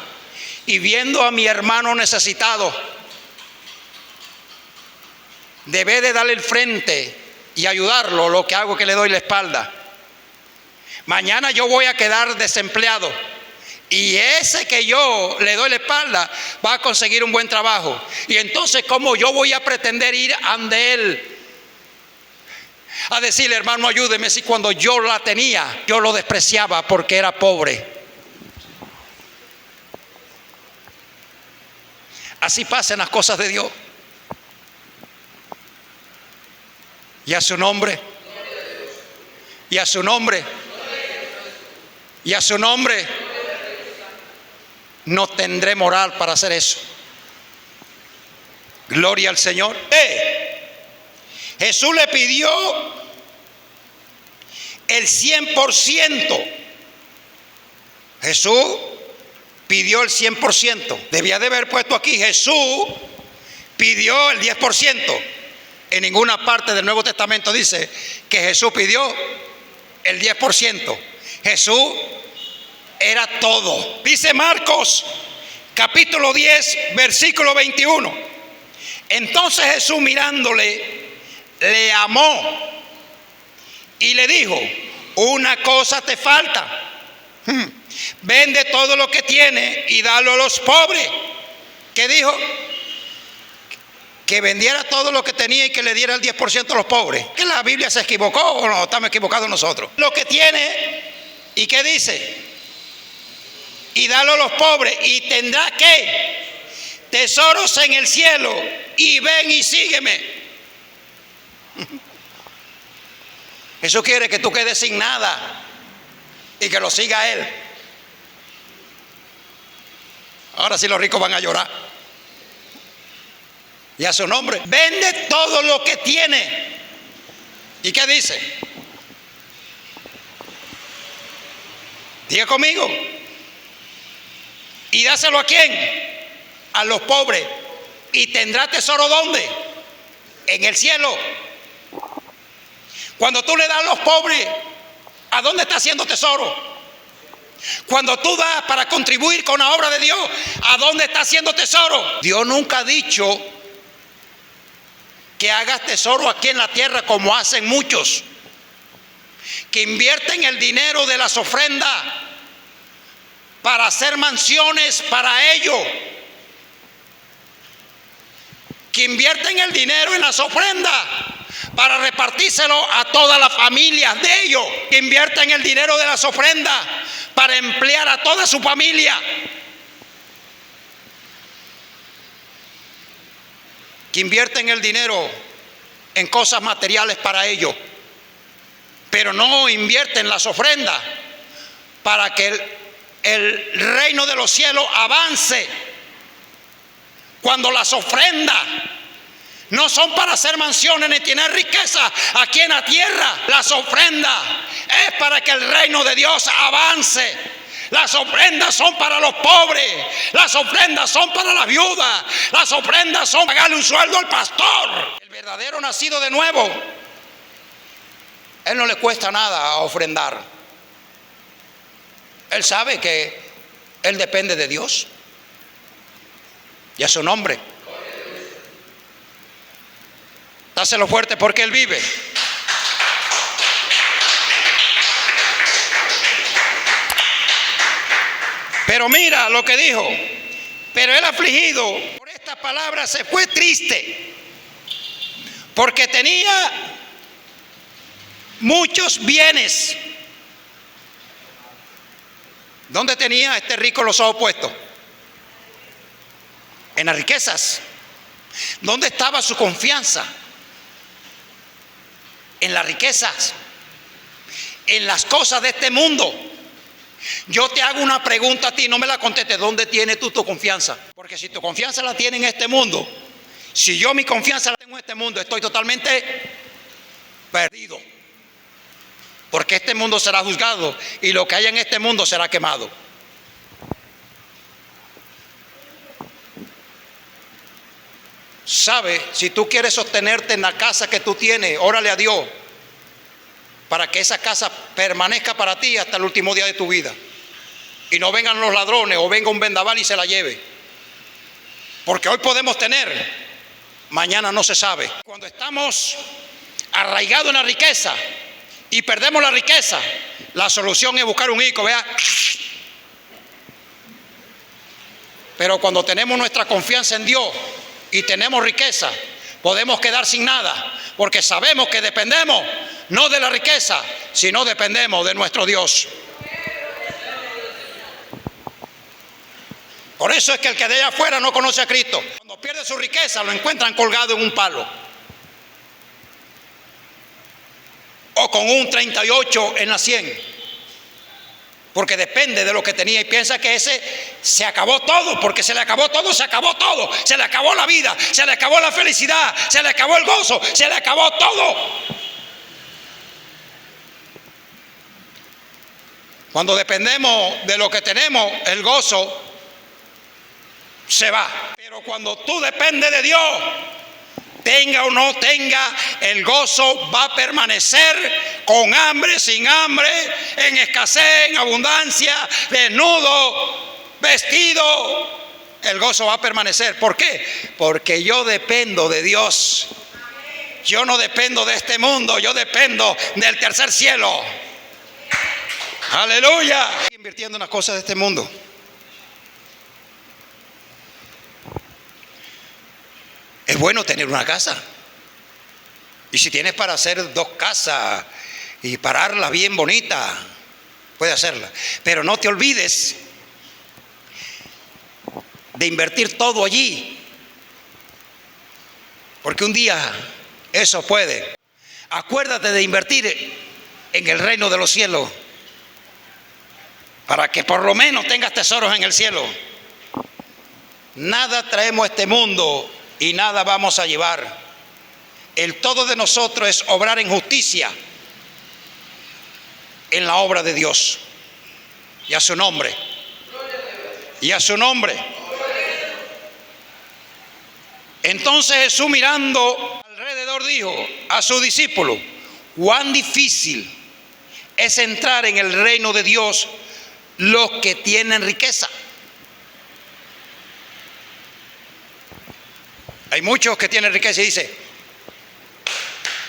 S2: y viendo a mi hermano necesitado, debe de darle el frente y ayudarlo? Lo que hago es que le doy la espalda. Mañana yo voy a quedar desempleado y ese que yo le doy la espalda va a conseguir un buen trabajo. Y entonces, ¿cómo yo voy a pretender ir ante él a decirle, hermano, ayúdeme, si cuando yo la tenía yo lo despreciaba porque era pobre? Así pasan las cosas de Dios. Y a su nombre. Y a su nombre. Y a su nombre. No tendré moral para hacer eso. Gloria al Señor. Jesús le pidió el 100%. Jesús pidió el 100%. Debía de haber puesto aquí, Jesús pidió el 10%. En ninguna parte del Nuevo Testamento dice que Jesús pidió el 10%. Jesús era todo. Dice Marcos capítulo 10 versículo 21. Entonces Jesús, mirándole, le amó y le dijo, una cosa te falta. Vende todo lo que tiene y dalo a los pobres. ¿Qué dijo? Que vendiera todo lo que tenía y que le diera el 10% a los pobres. ¿Que la Biblia se equivocó o no? Estamos equivocados nosotros. Lo que tiene, ¿y qué dice? Y dalo a los pobres, y tendrá ¿qué? Tesoros en el cielo, y ven y sígueme. Eso quiere que tú quedes sin nada y que lo siga Él. Ahora sí los ricos van a llorar. Y a su nombre, vende todo lo que tiene. ¿Y qué dice? Diga conmigo. ¿Y dáselo a quién? A los pobres. ¿Y tendrá tesoro dónde? En el cielo. Cuando tú le das a los pobres, ¿a dónde está haciendo tesoro? Cuando tú das para contribuir con la obra de Dios, ¿a dónde está haciendo tesoro? Dios nunca ha dicho que hagas tesoro aquí en la tierra como hacen muchos, que invierten el dinero de las ofrendas para hacer mansiones para ellos, que invierten el dinero en las ofrendas para repartírselo a todas las familias de ellos, que invierten el dinero de las ofrendas para emplear a toda su familia, que invierten el dinero en cosas materiales para ellos, pero no invierten las ofrendas para que el reino de los cielos avance. Cuando las ofrendas no son para hacer mansiones ni tener riqueza aquí en la tierra, las ofrendas es para que el reino de Dios avance. Las ofrendas son para los pobres, las ofrendas son para las viudas, las ofrendas son para pagarle un sueldo al pastor. El verdadero nacido de nuevo, él no le cuesta nada a ofrendar. Él sabe que él depende de Dios y a su nombre. Dáselo fuerte porque él vive. Pero mira lo que dijo. Pero el afligido por esta palabra se fue triste, porque tenía muchos bienes. ¿Dónde tenía este rico los ojos puestos? En las riquezas. ¿Dónde estaba su confianza? En las riquezas, en las cosas de este mundo. Yo te hago una pregunta a ti, no me la contestes. ¿Dónde tienes tú tu confianza? Porque si tu confianza la tienes en este mundo, si yo mi confianza la tengo en este mundo, estoy totalmente perdido. Porque este mundo será juzgado y lo que haya en este mundo será quemado. ¿Sabe? Si tú quieres sostenerte en la casa que tú tienes, órale a Dios para que esa casa permanezca para ti hasta el último día de tu vida y no vengan los ladrones o venga un vendaval y se la lleve. Porque hoy podemos tener, mañana no se sabe. Cuando estamos arraigados en la riqueza y perdemos la riqueza, la solución es buscar un hijo, vea. Pero cuando tenemos nuestra confianza en Dios y tenemos riqueza, podemos quedar sin nada, porque sabemos que dependemos no de la riqueza, sino dependemos de nuestro Dios. Por eso es que el que de allá afuera no conoce a Cristo, cuando pierde su riqueza lo encuentran colgado en un palo o con un 38 en la 100, porque depende de lo que tenía y piensa que ese se acabó todo, porque se le acabó todo, se acabó todo, se le acabó la vida, se le acabó la felicidad, se le acabó el gozo, se le acabó todo. Cuando dependemos de lo que tenemos, el gozo se va. Pero cuando tú dependes de Dios, tenga o no tenga, el gozo va a permanecer, con hambre, sin hambre, en escasez, en abundancia, desnudo, vestido. El gozo va a permanecer. ¿Por qué? Porque yo dependo de Dios. Yo no dependo de este mundo, yo dependo del tercer cielo. Aleluya. Invirtiendo en las cosas de este mundo. Es bueno tener una casa. Y si tienes para hacer 2 casas y pararla bien bonita, puedes hacerla. Pero no te olvides de invertir todo allí, porque un día eso puede. Acuérdate de invertir en el reino de los cielos, para que por lo menos tengas tesoros en el cielo. Nada traemos a este mundo y nada vamos a llevar. El todo de nosotros es obrar en justicia en la obra de Dios. Y a su nombre. Y a su nombre. Entonces Jesús, mirando alrededor, dijo a sus discípulos: cuán difícil es entrar en el reino de Dios los que tienen riqueza. Hay muchos que tienen riqueza y dicen: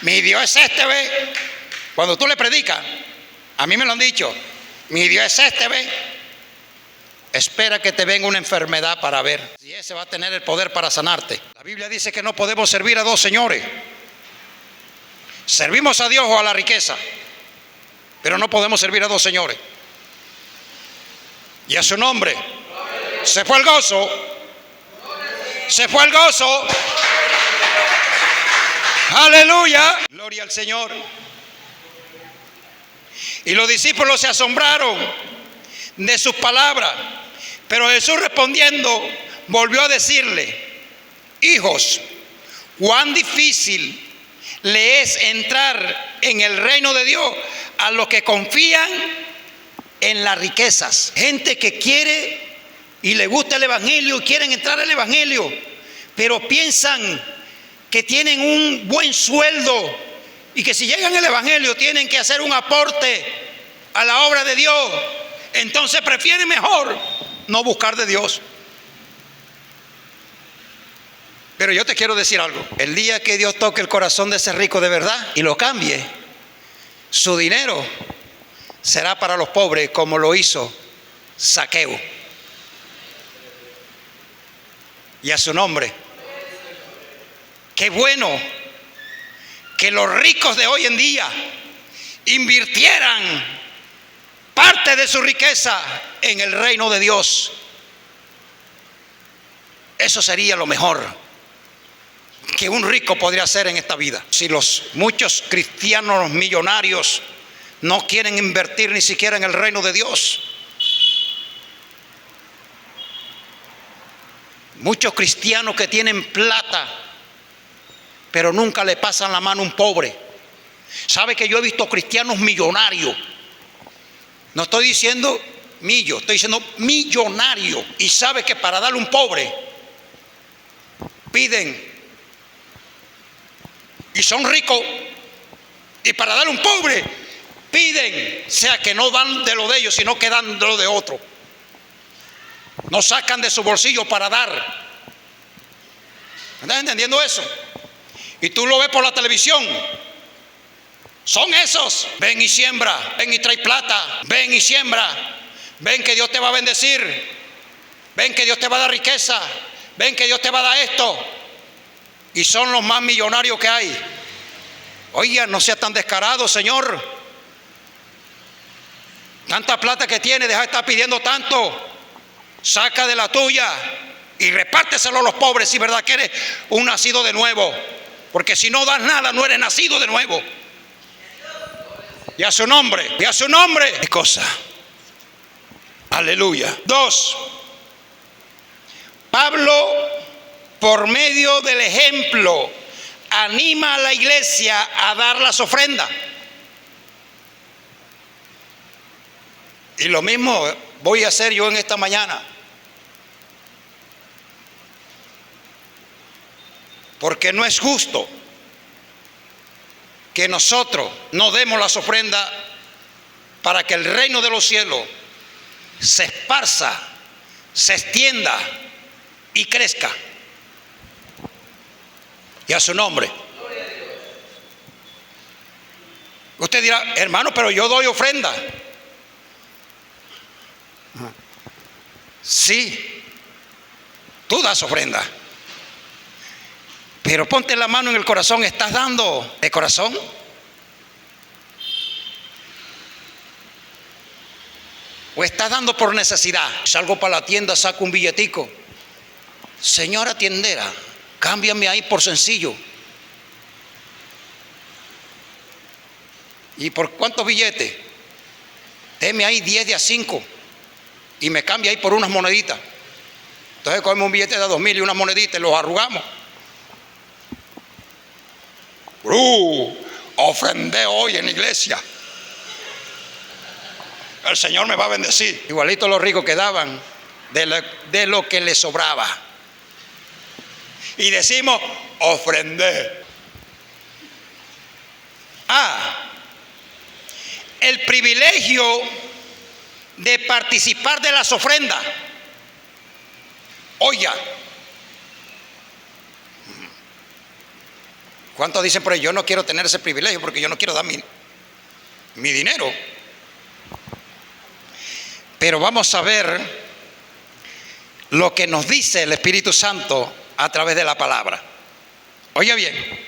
S2: mi Dios es este, ve. Cuando tú le predicas, a mí me lo han dicho: mi Dios es este, ve. Espera que te venga una enfermedad para ver si ese va a tener el poder para sanarte. La Biblia dice que no podemos servir a dos señores. Servimos a Dios o a la riqueza, pero no podemos servir a dos señores. Y a su nombre. Se fue el gozo. Se fue el gozo. Aleluya. Gloria al Señor. Y los discípulos se asombraron de sus palabras. Pero Jesús, respondiendo, volvió a decirle: hijos, cuán difícil le es entrar en el reino de Dios a los que confían en las riquezas. Gente que quiere y le gusta el evangelio, quieren entrar al evangelio, pero piensan que tienen un buen sueldo y que si llegan al evangelio tienen que hacer un aporte a la obra de Dios. Entonces prefieren mejor no buscar de Dios. Pero yo te quiero decir algo: el día que Dios toque el corazón de ese rico de verdad y lo cambie, su dinero será para los pobres, como lo hizo Zaqueo. Y a su nombre. Qué bueno que los ricos de hoy en día invirtieran parte de su riqueza en el reino de Dios. Eso sería lo mejor que un rico podría hacer en esta vida. Si los muchos cristianos millonarios no quieren invertir ni siquiera en el reino de Dios. Muchos cristianos que tienen plata, pero nunca le pasan la mano a un pobre. ¿Sabe que yo he visto cristianos millonarios? No estoy diciendo millo, estoy diciendo millonario. Y sabe que para darle a un pobre piden, y son ricos, y para darle a un pobre piden, sea que no dan de lo de ellos, sino que dan de lo de otro. No sacan de su bolsillo para dar. ¿Estás entendiendo eso? Y tú lo ves por la televisión. Son esos. Ven y siembra, ven y trae plata, ven y siembra, ven que Dios te va a bendecir, ven que Dios te va a dar riqueza, ven que Dios te va a dar esto. Y son los más millonarios que hay. Oiga, no sea tan descarado, Señor. Tanta plata que tiene, deja de estar pidiendo tanto. Saca de la tuya y repárteselo a los pobres si verdad que eres un nacido de nuevo. Porque si no das nada, no eres nacido de nuevo. Y a su nombre, y a su nombre. ¿Qué cosa? Aleluya. 2. Pablo, por medio del ejemplo, anima a la iglesia a dar las ofrendas. Y lo mismo voy a hacer yo en esta mañana. Porque no es justo que nosotros no demos las ofrendas para que el reino de los cielos se esparza, se extienda y crezca. Y a su nombre. Usted dirá: hermano, pero yo doy ofrenda. Sí, tú das ofrenda. Pero ponte la mano en el corazón. ¿Estás dando de corazón? ¿O estás dando por necesidad? Salgo para la tienda, saco un billetico. Señora tiendera, cámbiame ahí por sencillo. ¿Y por cuántos billetes? Deme ahí 10 de a 5 y me cambia ahí por unas moneditas. Entonces cogemos un billete de 2,000 y unas moneditas y los arrugamos. Ofrendé hoy en la iglesia. el Señor me va a bendecir. Igualito los ricos que daban de lo que les sobraba. Y decimos, ofrendé. El privilegio de participar de las ofrendas. Oiga, ¿cuántos dicen por ahí? Yo no quiero tener ese privilegio porque yo no quiero dar mi dinero. Pero vamos a ver lo que nos dice el Espíritu Santo a través de la palabra. Oiga bien,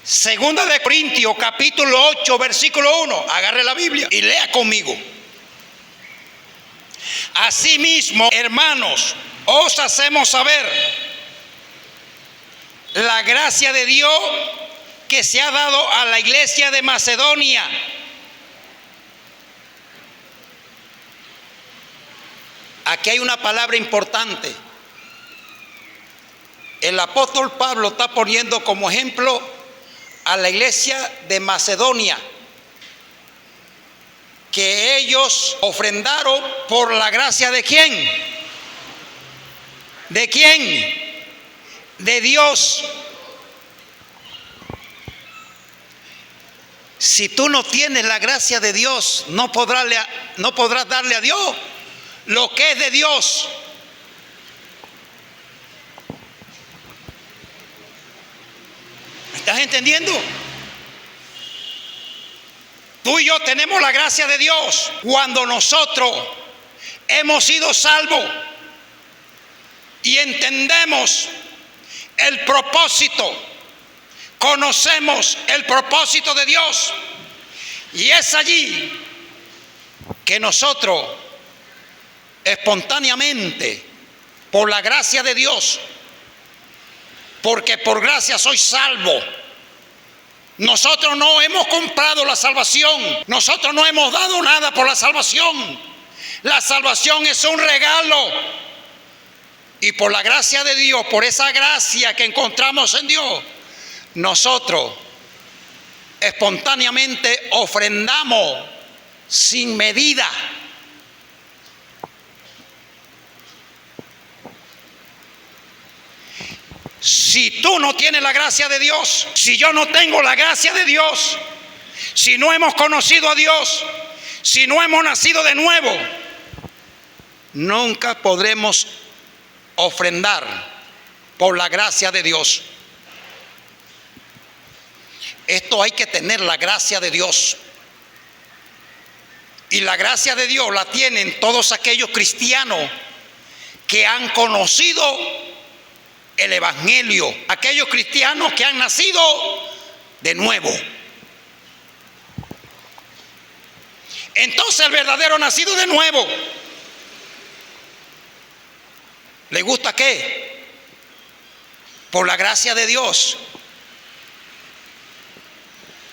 S2: Segunda de Corintios capítulo 8 versículo 1. Agarre la Biblia y lea conmigo. Asimismo, hermanos, os hacemos saber la gracia de Dios que se ha dado a la iglesia de Macedonia. Aquí hay una palabra importante. El apóstol Pablo está poniendo como ejemplo a la iglesia de Macedonia, que ellos ofrendaron por la gracia de ¿quién? ¿De quién? De Dios. Si tú no tienes la gracia de Dios, no podrás darle a Dios lo que es de Dios. ¿Me estás entendiendo? Tú y yo tenemos la gracia de Dios cuando nosotros hemos sido salvos y entendemos el propósito, conocemos el propósito de Dios, y es allí que nosotros espontáneamente, por la gracia de Dios, porque por gracia soy salvo. Nosotros no hemos comprado la salvación, nosotros no hemos dado nada por la salvación. La salvación es un regalo, y por la gracia de Dios, por esa gracia que encontramos en Dios, nosotros espontáneamente ofrendamos sin medida. Si tú no tienes la gracia de Dios, si yo no tengo la gracia de Dios, si no hemos conocido a Dios, si no hemos nacido de nuevo, nunca podremos ofrendar por la gracia de Dios. Esto hay que tener la gracia de Dios. Y la gracia de Dios la tienen todos aquellos cristianos que han conocido el Evangelio, aquellos cristianos que han nacido de nuevo. Entonces el verdadero nacido de nuevo, ¿le gusta qué? Por la gracia de Dios.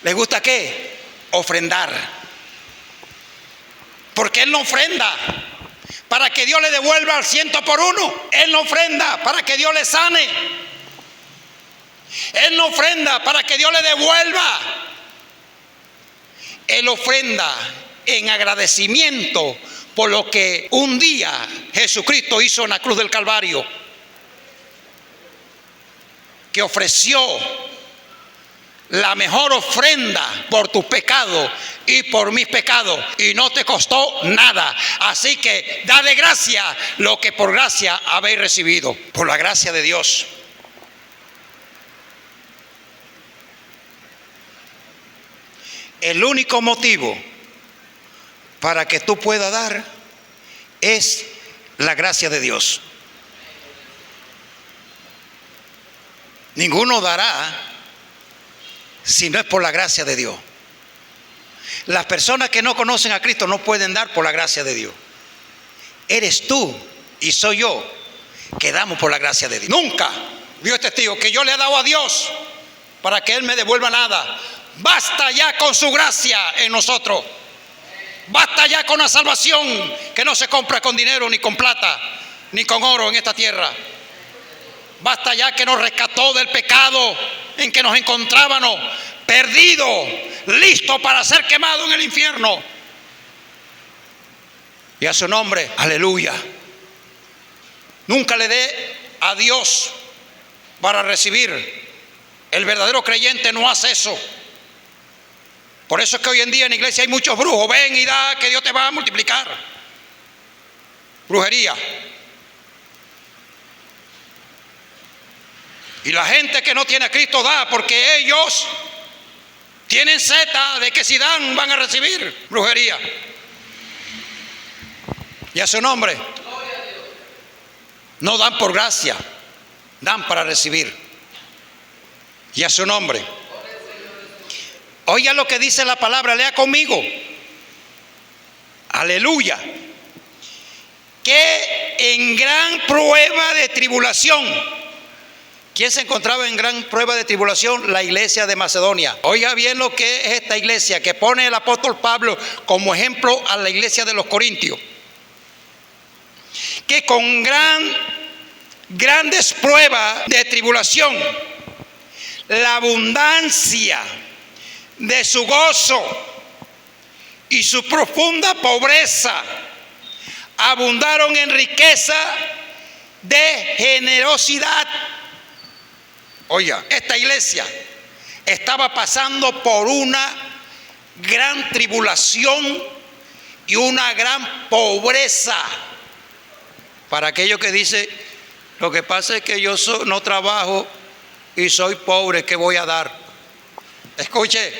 S2: ¿Le gusta qué? Ofrendar. Porque Él no ofrenda para que Dios le devuelva al 100 por 1. Él no ofrenda para que Dios le sane. Él no ofrenda para que Dios le devuelva. Él ofrenda en agradecimiento por lo que un día Jesucristo hizo en la cruz del Calvario, que ofreció la mejor ofrenda por tus pecados y por mis pecados, y no te costó nada. Así que da de gracia lo que por gracia habéis recibido, por la gracia de Dios. El único motivo para que tú puedas dar es la gracia de Dios. Ninguno dará si no es por la gracia de Dios. Las personas que no conocen a Cristo no pueden dar por la gracia de Dios. Eres tú y soy yo que damos por la gracia de Dios. Nunca, Dios es testigo, que yo le he dado a Dios para que Él me devuelva nada. Basta ya con su gracia en nosotros. Basta ya con la salvación que no se compra con dinero, ni con plata, ni con oro en esta tierra. Basta ya que nos rescató del pecado en que nos encontrábamos, perdidos, listos para ser quemados en el infierno. Y a su nombre, aleluya. Nunca le dé a Dios para recibir. El verdadero creyente no hace eso. Por eso es que hoy en día en la iglesia hay muchos brujos. Ven y da, que Dios te va a multiplicar. Brujería. Y la gente que no tiene a Cristo da, porque ellos tienen seta de que si dan van a recibir. Brujería. Y a su nombre. No dan por gracia, dan para recibir. Y a su nombre. Oiga lo que dice la palabra, lea conmigo. Aleluya. Que en gran prueba de tribulación. ¿Quién se encontraba en gran prueba de tribulación? La iglesia de Macedonia. Oiga bien lo que es esta iglesia que pone el apóstol Pablo como ejemplo a la iglesia de los Corintios. Que con grandes pruebas de tribulación, la abundancia de su gozo y su profunda pobreza abundaron en riqueza de generosidad. Oiga, esta iglesia estaba pasando por una gran tribulación y una gran pobreza. Para aquellos que dicen, lo que pasa es que yo no trabajo y soy pobre, ¿qué voy a dar? Escuche,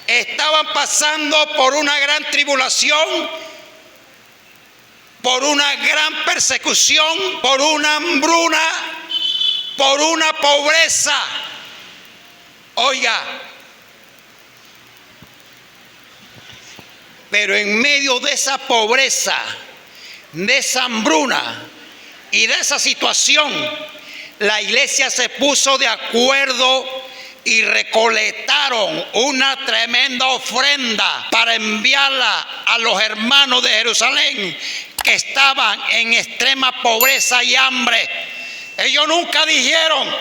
S2: estaban pasando por una gran tribulación, por una gran persecución, por una hambruna, por una pobreza. Oiga, pero en medio de esa pobreza, de esa hambruna y de esa situación, la iglesia se puso de acuerdo y recolectaron una tremenda ofrenda para enviarla a los hermanos de Jerusalén que estaban en extrema pobreza y hambre. Ellos nunca dijeron,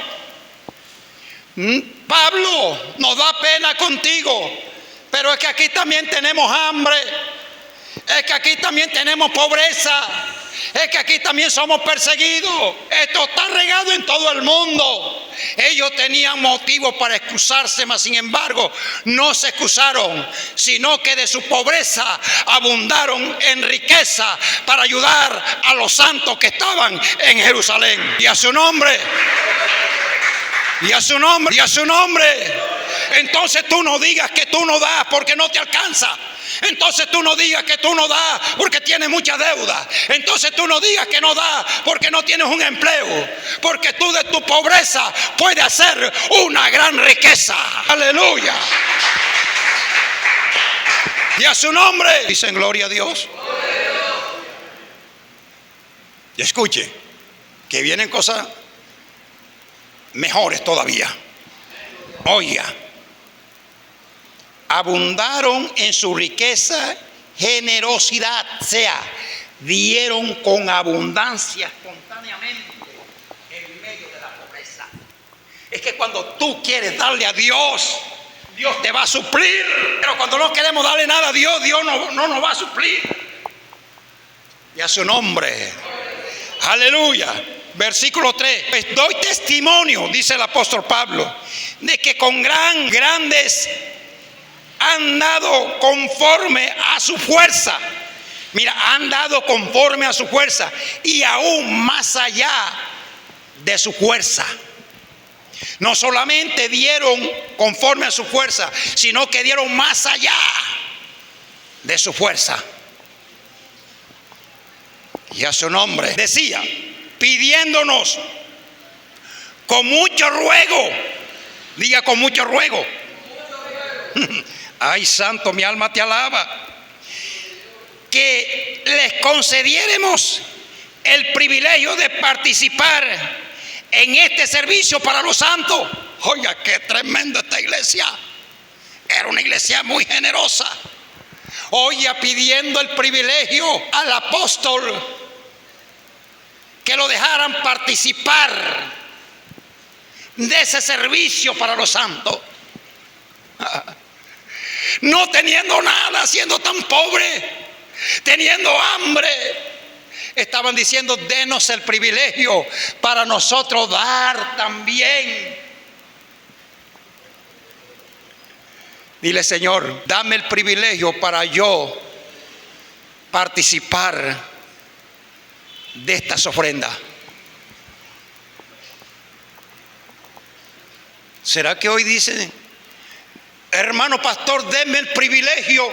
S2: Pablo, nos da pena contigo, pero es que aquí también tenemos hambre. Es que aquí también tenemos pobreza. Es que aquí también somos perseguidos. Esto está regado en todo el mundo. Ellos tenían motivos para excusarse, mas sin embargo no se excusaron, sino que de su pobreza abundaron en riqueza para ayudar a los santos que estaban en Jerusalén. Y a su nombre. Y a su nombre. Y a su nombre. Entonces tú no digas que tú no das porque no te alcanza. Entonces tú no digas que tú no das porque tienes mucha deuda. Entonces tú no digas que no das porque no tienes un empleo. Porque tú de tu pobreza puedes hacer una gran riqueza. Aleluya. Y a su nombre dicen gloria a Dios. Y escuche, que vienen cosas mejores todavía. Oiga. Abundaron en su riqueza, generosidad, o sea, dieron con abundancia espontáneamente en medio de la pobreza. Es que cuando tú quieres darle a Dios, Dios te va a suplir. Pero cuando no queremos darle nada a Dios, Dios no nos va a suplir. Y a su nombre. Aleluya. Versículo 3. Pues doy testimonio, dice el apóstol Pablo, de que con grandes han dado conforme a su fuerza. Mira, han dado conforme a su fuerza y aún más allá de su fuerza. No solamente dieron conforme a su fuerza, sino que dieron más allá de su fuerza. Y a su nombre decía, pidiéndonos con mucho ruego. Diga con mucho ruego. Ay, santo, mi alma te alaba. Que les concediéramos el privilegio de participar en este servicio para los santos. Oiga, qué tremenda esta iglesia. Era una iglesia muy generosa. Oiga, pidiendo el privilegio al apóstol que lo dejaran participar de ese servicio para los santos. No teniendo nada, siendo tan pobre, teniendo hambre, estaban diciendo: denos el privilegio para nosotros dar también. Dile: Señor, dame el privilegio para yo participar de estas ofrendas. ¿Será que hoy dicen: hermano pastor, deme el privilegio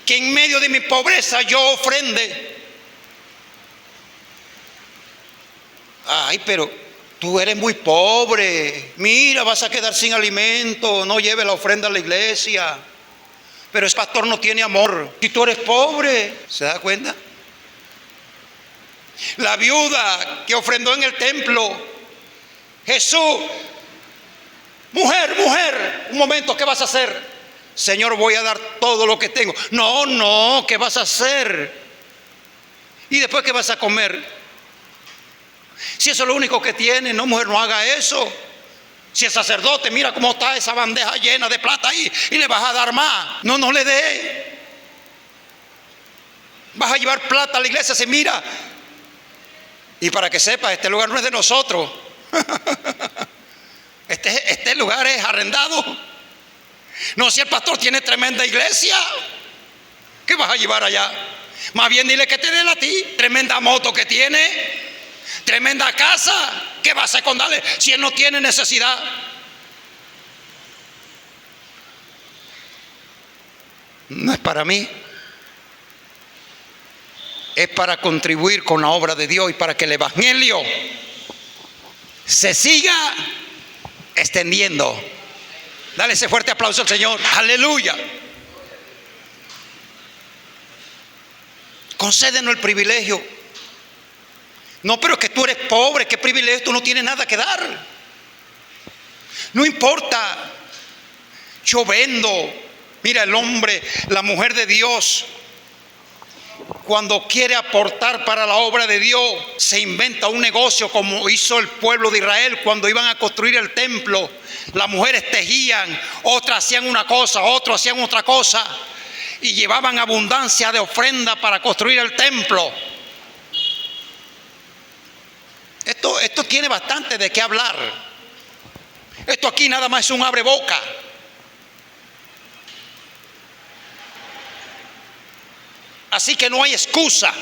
S2: que en medio de mi pobreza yo ofrende? Ay, pero tú eres muy pobre, mira, vas a quedar sin alimento, no lleve la ofrenda a la iglesia. Pero ese pastor no tiene amor. Si tú eres pobre, ¿se da cuenta? La viuda que ofrendó en el templo: Jesús, mujer, un momento, ¿qué vas a hacer? Señor, voy a dar todo lo que tengo. No, ¿qué vas a hacer? ¿Y después qué vas a comer? Si eso es lo único que tiene, no, mujer, no haga eso. Si es sacerdote, mira cómo está esa bandeja llena de plata ahí, y le vas a dar más. No le dé. Vas a llevar plata a la iglesia, se mira. Y para que sepa, este lugar no es de nosotros. Este lugar es arrendado. No, si el pastor tiene tremenda iglesia, ¿qué vas a llevar allá? Más bien dile que te den a ti. Tremenda moto que tiene, tremenda casa, ¿qué vas a esconderle si él no tiene necesidad? No es para mí, es para contribuir con la obra de Dios y para que el evangelio se siga extendiendo. Dale ese fuerte aplauso al Señor. Aleluya. Concédenos el privilegio. No, pero es que tú eres pobre, qué privilegio, tú no tienes nada que dar. No importa, yo vendo. Mira, el hombre, la mujer de Dios, cuando quiere aportar para la obra de Dios, se inventa un negocio, como hizo el pueblo de Israel cuando iban a construir el templo. Las mujeres tejían, otras hacían una cosa, otros hacían otra cosa, y llevaban abundancia de ofrenda para construir el templo. Esto tiene bastante de qué hablar. Esto aquí nada más es un abre boca. Así que no hay excusa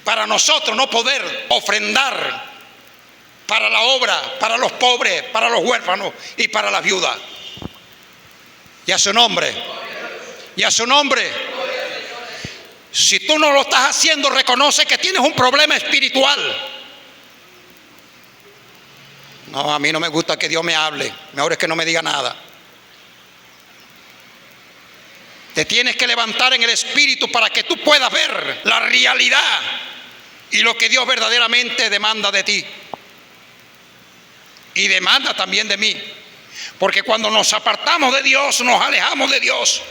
S2: para nosotros no poder ofrendar para la obra, para los pobres, para los huérfanos y para las viudas. Y a su nombre. Y a su nombre. Si tú no lo estás haciendo, reconoce que tienes un problema espiritual. No, a mí no me gusta que Dios me hable. Mejor es que no me diga nada. Te tienes que levantar en el espíritu para que tú puedas ver la realidad y lo que Dios verdaderamente demanda de ti. Y demanda también de mí. Porque cuando nos apartamos de Dios, nos alejamos de Dios.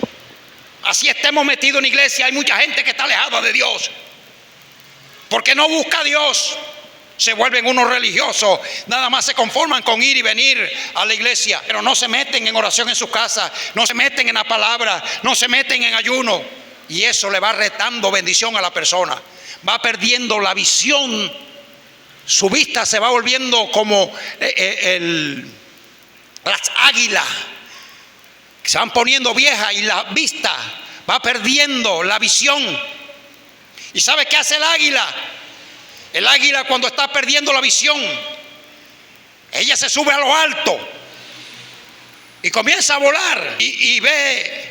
S2: Así estemos metidos en iglesia, hay mucha gente que está alejada de Dios. Porque no busca a Dios. Se vuelven unos religiosos, nada más se conforman con ir y venir a la iglesia, pero no se meten en oración en sus casas, no se meten en la palabra, no se meten en ayuno. Y eso le va retando bendición a la persona. Va perdiendo la visión, su vista se va volviendo como las águilas, que se van poniendo viejas, y la vista va perdiendo la visión. ¿Y sabe qué hace el águila? El águila, cuando está perdiendo la visión, ella se sube a lo alto y comienza a volar y ve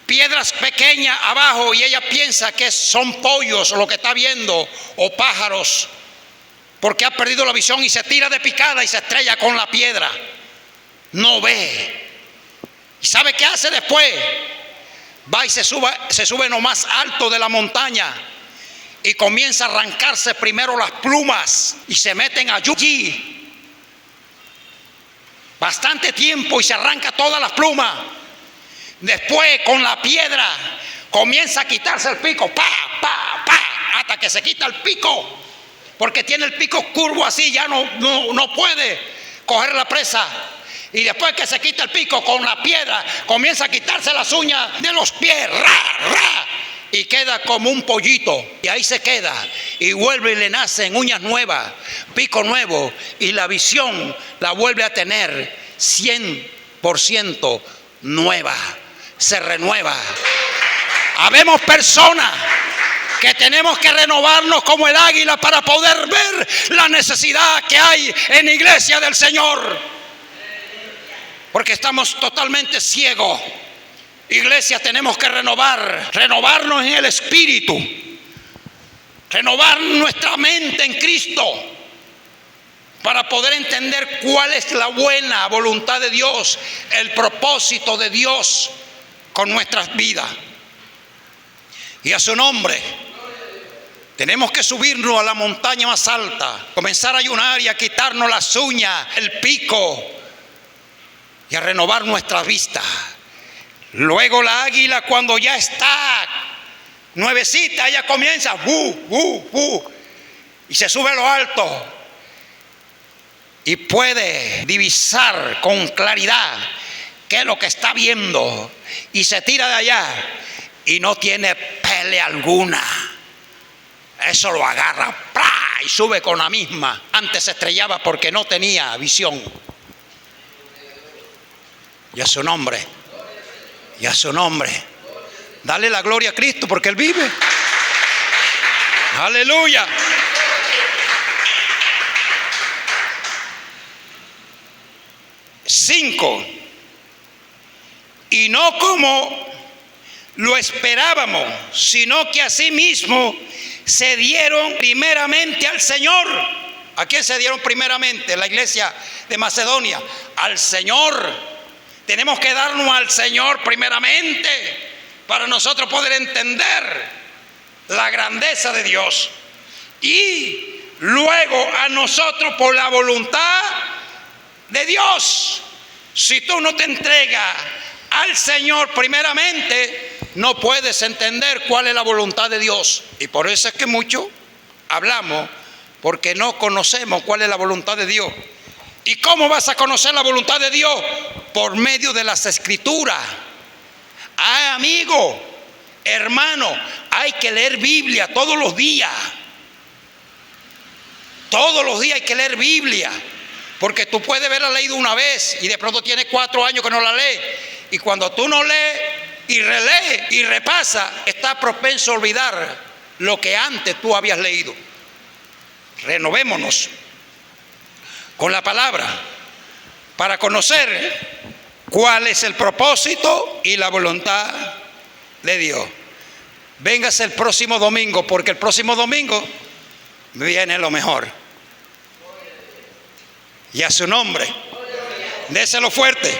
S2: piedras pequeñas abajo, y ella piensa que son pollos lo que está viendo, o pájaros, porque ha perdido la visión, y se tira de picada y se estrella con la piedra. No ve. ¿Y sabe qué hace después? Va y se sube en lo más alto de la montaña y comienza a arrancarse primero las plumas, y se meten allí bastante tiempo y se arranca todas las plumas. Después, con la piedra, comienza a quitarse el pico, hasta que se quita el pico, porque tiene el pico curvo así, ya no puede coger la presa. Y después que se quita el pico con la piedra, comienza a quitarse las uñas de los pies. ¡Ra! Y queda como un pollito. Y ahí se queda. Y vuelve y le nacen uñas nuevas, pico nuevo. Y la visión la vuelve a tener 100% nueva. Se renueva. Habemos personas que tenemos que renovarnos como el águila para poder ver la necesidad que hay en la iglesia del Señor. Porque estamos totalmente ciegos. Iglesia, tenemos que renovarnos en el Espíritu, renovar nuestra mente en Cristo para poder entender cuál es la buena voluntad de Dios, el propósito de Dios con nuestras vidas. Y a su nombre, tenemos que subirnos a la montaña más alta, comenzar a ayunar y a quitarnos las uñas, el pico y a renovar nuestra vista. Luego la águila, cuando ya está nuevecita, ella comienza y se sube a lo alto y puede divisar con claridad qué es lo que está viendo, y se tira de allá y no tiene pelea alguna. Eso lo agarra y sube con la misma. Antes se estrellaba porque no tenía visión. Y a su nombre. Y a su nombre. Dale la gloria a Cristo porque Él vive. Aleluya. Cinco. Y no como lo esperábamos, sino que asimismo se dieron primeramente al Señor. ¿A quién se dieron primeramente? La iglesia de Macedonia. Al Señor. Tenemos que darnos al Señor primeramente para nosotros poder entender la grandeza de Dios. Y luego a nosotros por la voluntad de Dios. Si tú no te entregas al Señor primeramente, no puedes entender cuál es la voluntad de Dios. Y por eso es que muchos hablamos, porque no conocemos cuál es la voluntad de Dios. ¿Y cómo vas a conocer la voluntad de Dios? Por medio de las Escrituras. Amigo, hermano, hay que leer Biblia todos los días. Todos los días hay que leer Biblia. Porque tú puedes haberla leído una vez y de pronto tienes 4 años que no la lees. Y cuando tú no lees y relees y repasas, estás propenso a olvidar lo que antes tú habías leído. Renovémonos con la palabra para conocer cuál es el propósito y la voluntad de Dios. Véngase el próximo domingo, porque el próximo domingo viene lo mejor. Y a su nombre, déselo fuerte.